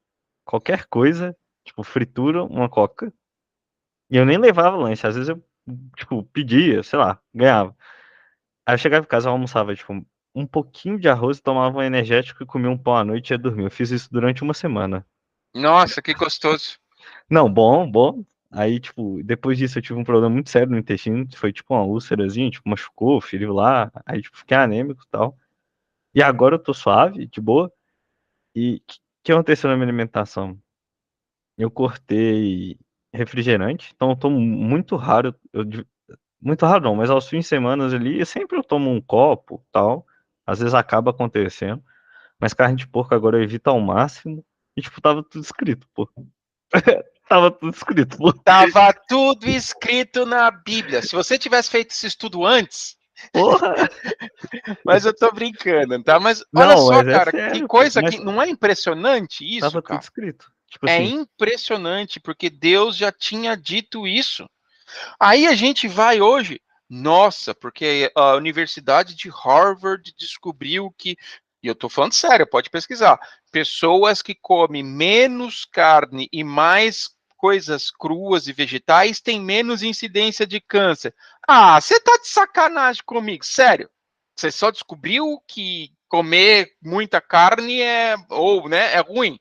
qualquer coisa, tipo, fritura, uma coca, e eu nem levava lanche. Às vezes eu, tipo, pedia, sei lá, ganhava. Aí eu chegava em casa, eu almoçava, tipo, um pouquinho de arroz, tomava um energético e comia um pão à noite e ia dormir. Eu fiz isso durante uma semana. Nossa, que gostoso. Não, bom, bom. Aí, tipo, depois disso eu tive um problema muito sério no intestino, foi tipo uma úlcerazinha, tipo, machucou, feriu lá, aí, tipo, fiquei anêmico e tal. E agora eu tô suave, de boa. E o que aconteceu na minha alimentação? Eu cortei refrigerante, então eu tomo muito raro, muito raro não, mas aos fins de semana ali, sempre eu tomo um copo, tal. Às vezes acaba acontecendo, mas carne de porco agora eu evito ao máximo. E tipo, tava tudo escrito, pô. Tava tudo escrito, pô. Tava tudo escrito na Bíblia. Se você tivesse feito esse estudo antes, Porra! mas eu tô brincando, tá? Mas olha Não, só, mas é cara, que sério, pô. coisa Mas que não é impressionante isso, tava tudo cara? escrito. Tipo É assim, impressionante, porque Deus já tinha dito isso. Aí a gente vai hoje, nossa, porque a Universidade de Harvard descobriu que, e eu tô falando sério, pode pesquisar, pessoas que comem menos carne e mais coisas cruas e vegetais têm menos incidência de câncer. Ah, você tá de sacanagem comigo, sério? Você só descobriu que comer muita carne é ruim?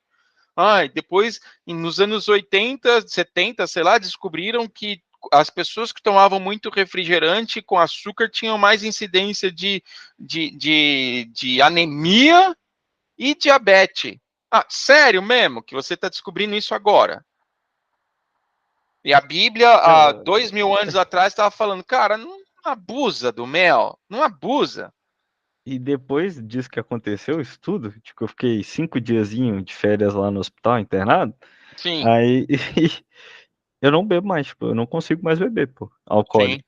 Ah, e depois, nos anos 80, 70, sei lá, descobriram que as pessoas que tomavam muito refrigerante com açúcar tinham mais incidência de anemia e diabetes. Ah, sério mesmo que você está descobrindo isso agora? E a Bíblia, há cara, 2000 anos atrás, estava falando, cara, não abusa do mel, não abusa. e depois disso que aconteceu, isso tudo, tipo, eu fiquei 5 diazinho de férias lá no hospital, internado. Sim, Aí eu não bebo mais, tipo, eu não consigo mais beber, pô, sim, alcoólico.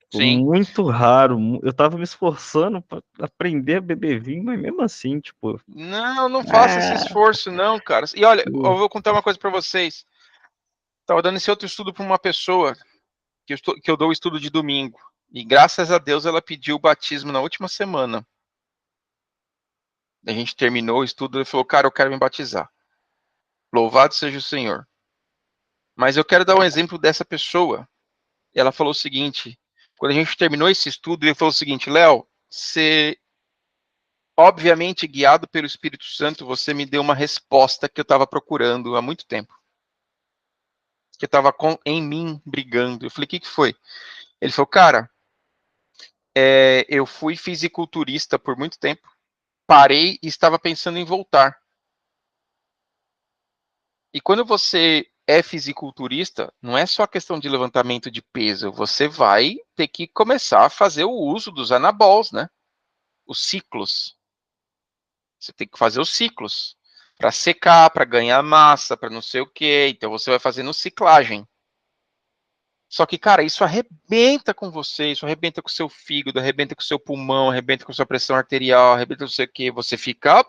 Tipo, sim. muito raro. Eu tava me esforçando pra aprender a beber vinho, mas mesmo assim, tipo, Não, não faça esse ah, esforço, não, cara. E olha, eu pô, vou contar uma coisa para vocês. Estava dando esse outro estudo para uma pessoa que eu dou o estudo de domingo. E graças a Deus ela pediu o batismo na última semana. A gente terminou o estudo e falou, cara, eu quero me batizar. Louvado seja o Senhor. Mas eu quero dar um exemplo dessa pessoa. Ela falou o seguinte: quando a gente terminou esse estudo, ele falou o seguinte, Léo, você, obviamente guiado pelo Espírito Santo, você me deu uma resposta que eu estava procurando há muito tempo. Que estava em mim brigando. Eu falei, o que foi? Ele falou, cara, eu fui fisiculturista por muito tempo, parei e estava pensando em voltar. E quando você é fisiculturista, não é só questão de levantamento de peso, você vai ter que começar a fazer o uso dos anabols, né? Os ciclos. Você tem que fazer os ciclos para secar, para ganhar massa, para não sei o quê. Então você vai fazendo ciclagem. Só que, cara, isso arrebenta com você, isso arrebenta com o seu fígado, arrebenta com o seu pulmão, arrebenta com a sua pressão arterial, arrebenta com não sei o quê. Você fica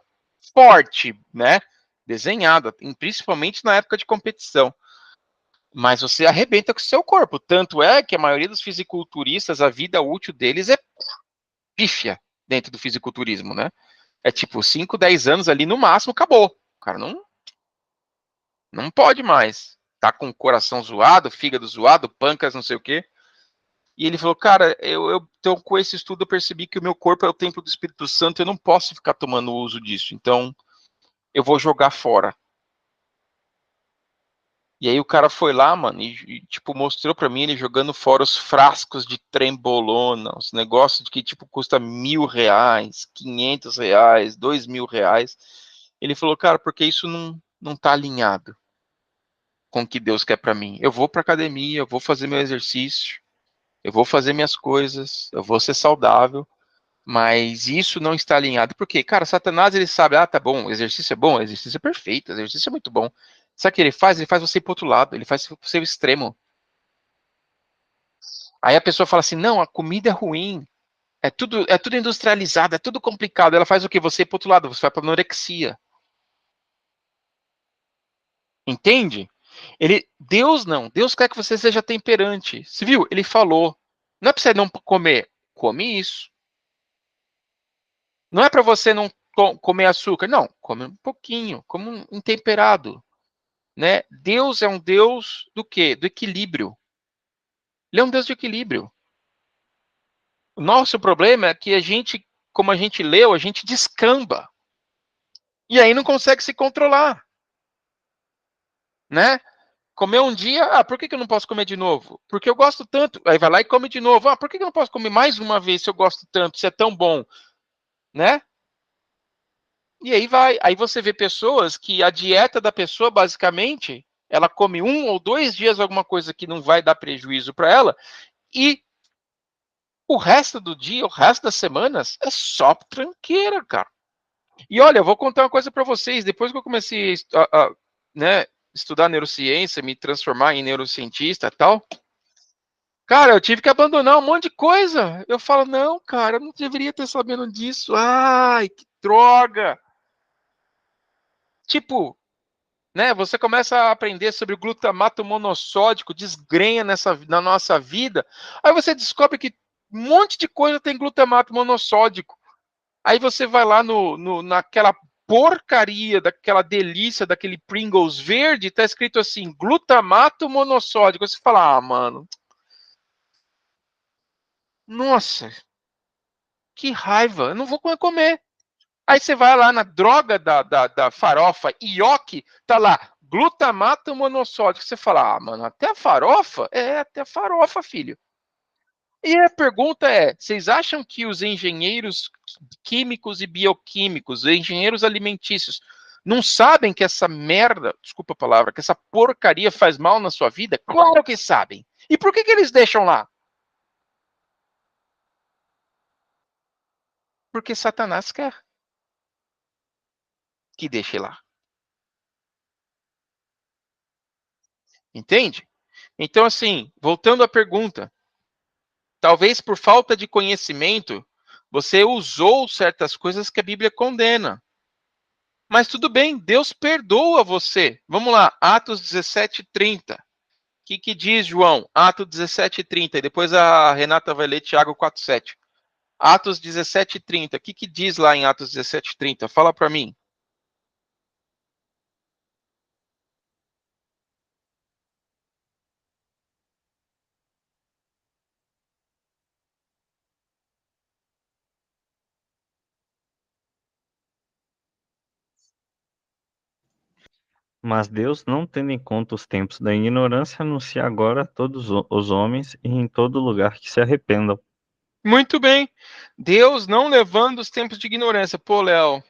forte, né? Desenhado, principalmente na época de competição. Mas você arrebenta com o seu corpo. Tanto é que a maioria dos fisiculturistas, a vida útil deles é pífia dentro do fisiculturismo, né? É tipo 5, 10 anos ali no máximo, acabou. O cara não pode mais. Tá com o coração zoado, fígado zoado, pâncreas, não sei o quê. E ele falou, cara, então, com esse estudo eu percebi que o meu corpo é o templo do Espírito Santo, eu não posso ficar tomando uso disso. Então, eu vou jogar fora. E aí o cara foi lá, mano, tipo, mostrou pra mim ele jogando fora os frascos de trembolona, os negócios que, tipo, custa R$1.000, R$500, R$2.000. Ele falou, cara, porque isso não tá alinhado com o que Deus quer pra mim. Eu vou pra academia, eu vou fazer meu exercício, eu vou fazer minhas coisas, eu vou ser saudável, mas isso não está alinhado. Por quê? Cara, Satanás, ele sabe, tá bom, exercício é bom, exercício é perfeito, exercício é muito bom. Sabe o que ele faz? Ele faz você ir pro outro lado, ele faz você o extremo. Aí a pessoa fala assim, não, a comida é ruim, é tudo industrializado, é tudo complicado. Ela faz o quê? Você ir pro outro lado, você vai pra anorexia. Entende? Deus não, Deus quer que você seja temperante. Você viu? Ele falou, não é pra você não comer, come isso. Não é para você não comer açúcar, não, come um pouquinho, come um temperado, né? Deus é um Deus do quê? Do equilíbrio. Ele é um Deus de equilíbrio. O nosso problema é que a gente, como a gente leu, a gente descamba. E aí não consegue se controlar, né? Comer um dia, por que eu não posso comer de novo? Porque eu gosto tanto. Aí vai lá e come de novo. Por que eu não posso comer mais uma vez se eu gosto tanto, se é tão bom, né? E aí vai. Aí você vê pessoas que a dieta da pessoa, basicamente, ela come 1 ou 2 dias alguma coisa que não vai dar prejuízo para ela, e o resto do dia, o resto das semanas, é só tranqueira, cara. E olha, eu vou contar uma coisa para vocês. Depois que eu comecei né, estudar neurociência, me transformar em neurocientista e tal, cara, eu tive que abandonar um monte de coisa. Eu falo, não, cara, eu não deveria ter sabendo disso. Ai, que droga! Tipo, né? Você começa a aprender sobre o glutamato monossódico, desgrenha na nossa vida, aí você descobre que um monte de coisa tem glutamato monossódico. Aí você vai lá naquela porcaria, daquela delícia, daquele Pringles verde, tá escrito assim, glutamato monossódico. Você fala, mano, nossa, que raiva, eu não vou comer. Aí você vai lá na droga da farofa ioki, tá lá, glutamato monossódico. Você fala, mano, até a farofa? É, até a farofa, filho. E a pergunta é, vocês acham que os engenheiros químicos e bioquímicos, engenheiros alimentícios, não sabem que essa merda, desculpa a palavra, que essa porcaria faz mal na sua vida? Claro que sabem. E por que eles deixam lá? Porque Satanás quer que deixe lá. Entende? Então, assim, voltando à pergunta, talvez por falta de conhecimento, você usou certas coisas que a Bíblia condena. Mas tudo bem, Deus perdoa você. Vamos lá, Atos 17:30. O que diz, João? Atos 17:30. E depois a Renata vai ler Tiago 4:7. Atos 17:30. O que diz lá em Atos 17:30? Fala para mim. Mas Deus, não tendo em conta os tempos da ignorância, anuncia agora a todos os homens e em todo lugar que se arrependam. Muito bem. Deus não levando os tempos de ignorância. Pô, Léo,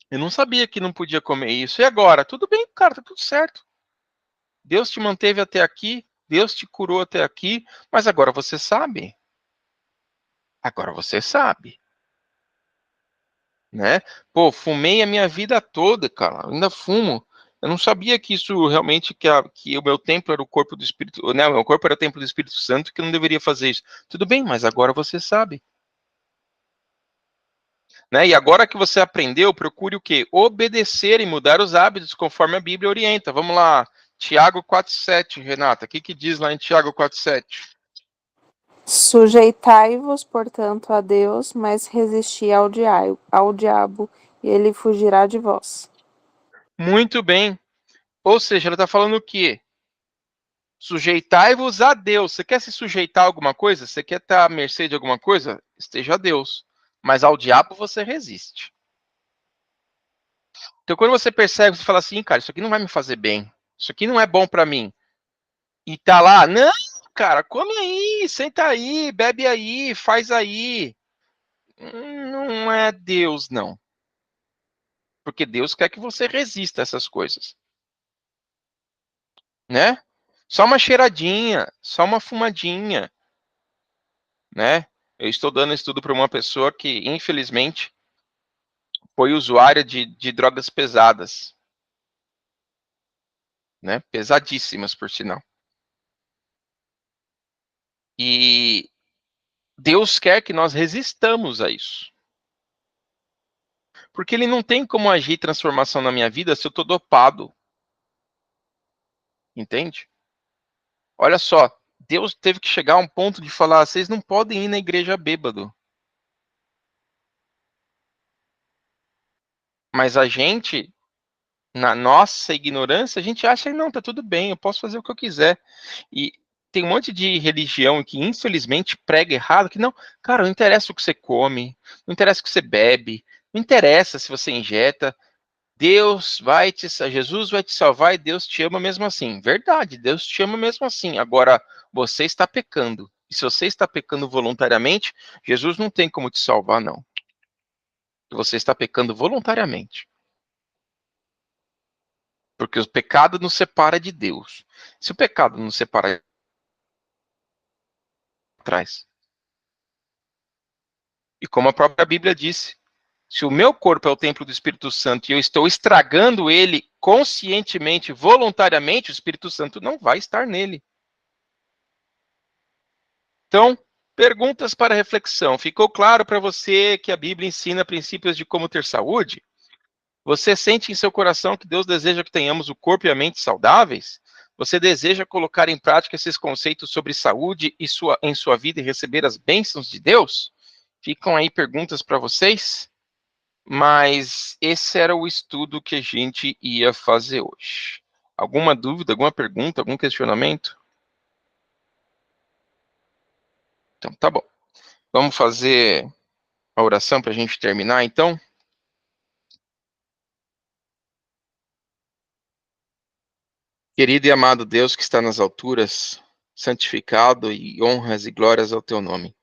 eu não sabia que não podia comer isso. E agora? Tudo bem, cara, tá tudo certo. Deus te manteve até aqui, Deus te curou até aqui, mas agora você sabe. Agora você sabe, né? Pô, fumei a minha vida toda, cara. Ainda fumo. Eu não sabia que isso realmente que o meu templo era o corpo do Espírito, né? O meu corpo era o templo do Espírito Santo, que eu não deveria fazer isso. Tudo bem, mas agora você sabe. Né? E agora que você aprendeu, procure o quê? Obedecer e mudar os hábitos conforme a Bíblia orienta. Vamos lá. Tiago 4:7, Renata. O que diz lá em Tiago 4:7? Sujeitai-vos, portanto, a Deus, mas resisti ao diabo, e ele fugirá de vós. Muito bem. Ou seja, ela está falando o quê? Sujeitai-vos a Deus. Você quer se sujeitar a alguma coisa? Você quer estar à mercê de alguma coisa? Esteja a Deus. Mas ao diabo você resiste. Então, quando você percebe, você fala assim, cara, isso aqui não vai me fazer bem. Isso aqui não é bom para mim. E tá lá, não, cara, come aí, senta aí, bebe aí, faz aí. Não é Deus, não. Porque Deus quer que você resista a essas coisas. Né? Só uma cheiradinha, só uma fumadinha, né? Eu estou dando estudo para uma pessoa que, infelizmente, foi usuária de drogas pesadas, né? Pesadíssimas, por sinal. E Deus quer que nós resistamos a isso. Porque Ele não tem como agir transformação na minha vida se eu estou dopado. Entende? Olha só, Deus teve que chegar a um ponto de falar: vocês não podem ir na igreja bêbado. Mas a gente, na nossa ignorância, a gente acha que não, tá tudo bem, eu posso fazer o que eu quiser. E tem um monte de religião que, infelizmente, prega errado, que não, cara, não interessa o que você come, não interessa o que você bebe, não interessa se você injeta, Jesus vai te salvar e Deus te ama mesmo assim. Verdade, Deus te ama mesmo assim. Agora, você está pecando. E se você está pecando voluntariamente, Jesus não tem como te salvar, não. Você está pecando voluntariamente. Porque o pecado nos separa de Deus. Se o pecado nos separa atrás. E como a própria Bíblia disse, se o meu corpo é o templo do Espírito Santo e eu estou estragando ele conscientemente, voluntariamente, o Espírito Santo não vai estar nele. Então, perguntas para reflexão. Ficou claro para você que a Bíblia ensina princípios de como ter saúde? Você sente em seu coração que Deus deseja que tenhamos o corpo e a mente saudáveis? Você deseja colocar em prática esses conceitos sobre saúde em sua vida e receber as bênçãos de Deus? Ficam aí perguntas para vocês, mas esse era o estudo que a gente ia fazer hoje. Alguma dúvida, alguma pergunta, algum questionamento? Então, tá bom. Vamos fazer a oração para a gente terminar, então? Querido e amado Deus que está nas alturas, santificado e honras e glórias ao teu nome.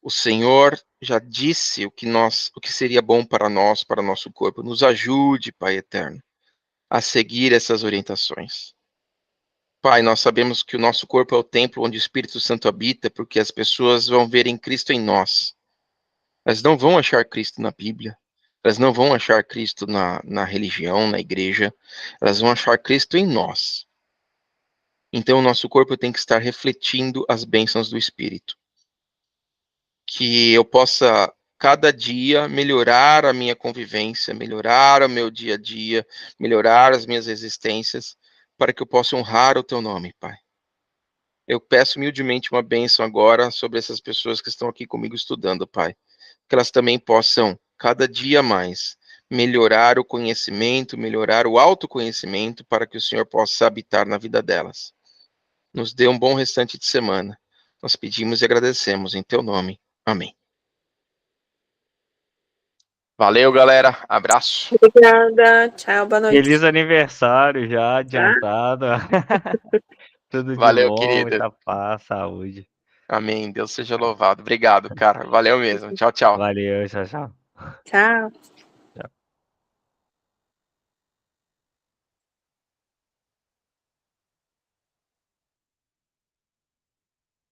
O Senhor já disse o que seria bom para nós, para nosso corpo. Nos ajude, Pai eterno, a seguir essas orientações. Pai, nós sabemos que o nosso corpo é o templo onde o Espírito Santo habita, porque as pessoas vão verem Cristo em nós. Elas não vão achar Cristo na Bíblia. Elas não vão achar Cristo na religião, na igreja. Elas vão achar Cristo em nós. Então, o nosso corpo tem que estar refletindo as bênçãos do Espírito. Que eu possa, cada dia, melhorar a minha convivência, melhorar o meu dia a dia, melhorar as minhas existências, para que eu possa honrar o teu nome, Pai. Eu peço humildemente uma bênção agora sobre essas pessoas que estão aqui comigo estudando, Pai. Que elas também possam, cada dia mais, melhorar o conhecimento, melhorar o autoconhecimento, para que o Senhor possa habitar na vida delas. Nos dê um bom restante de semana. Nós pedimos e agradecemos em teu nome. Amém. Valeu, galera. Abraço. Obrigada. Tchau, boa noite. Feliz aniversário já adiantado. Tudo de Valeu, bom, querida. muita paz, saúde. Amém. Deus seja louvado. Obrigado, cara. Valeu mesmo. Tchau, tchau. Valeu, tchau, tchau. Tchau.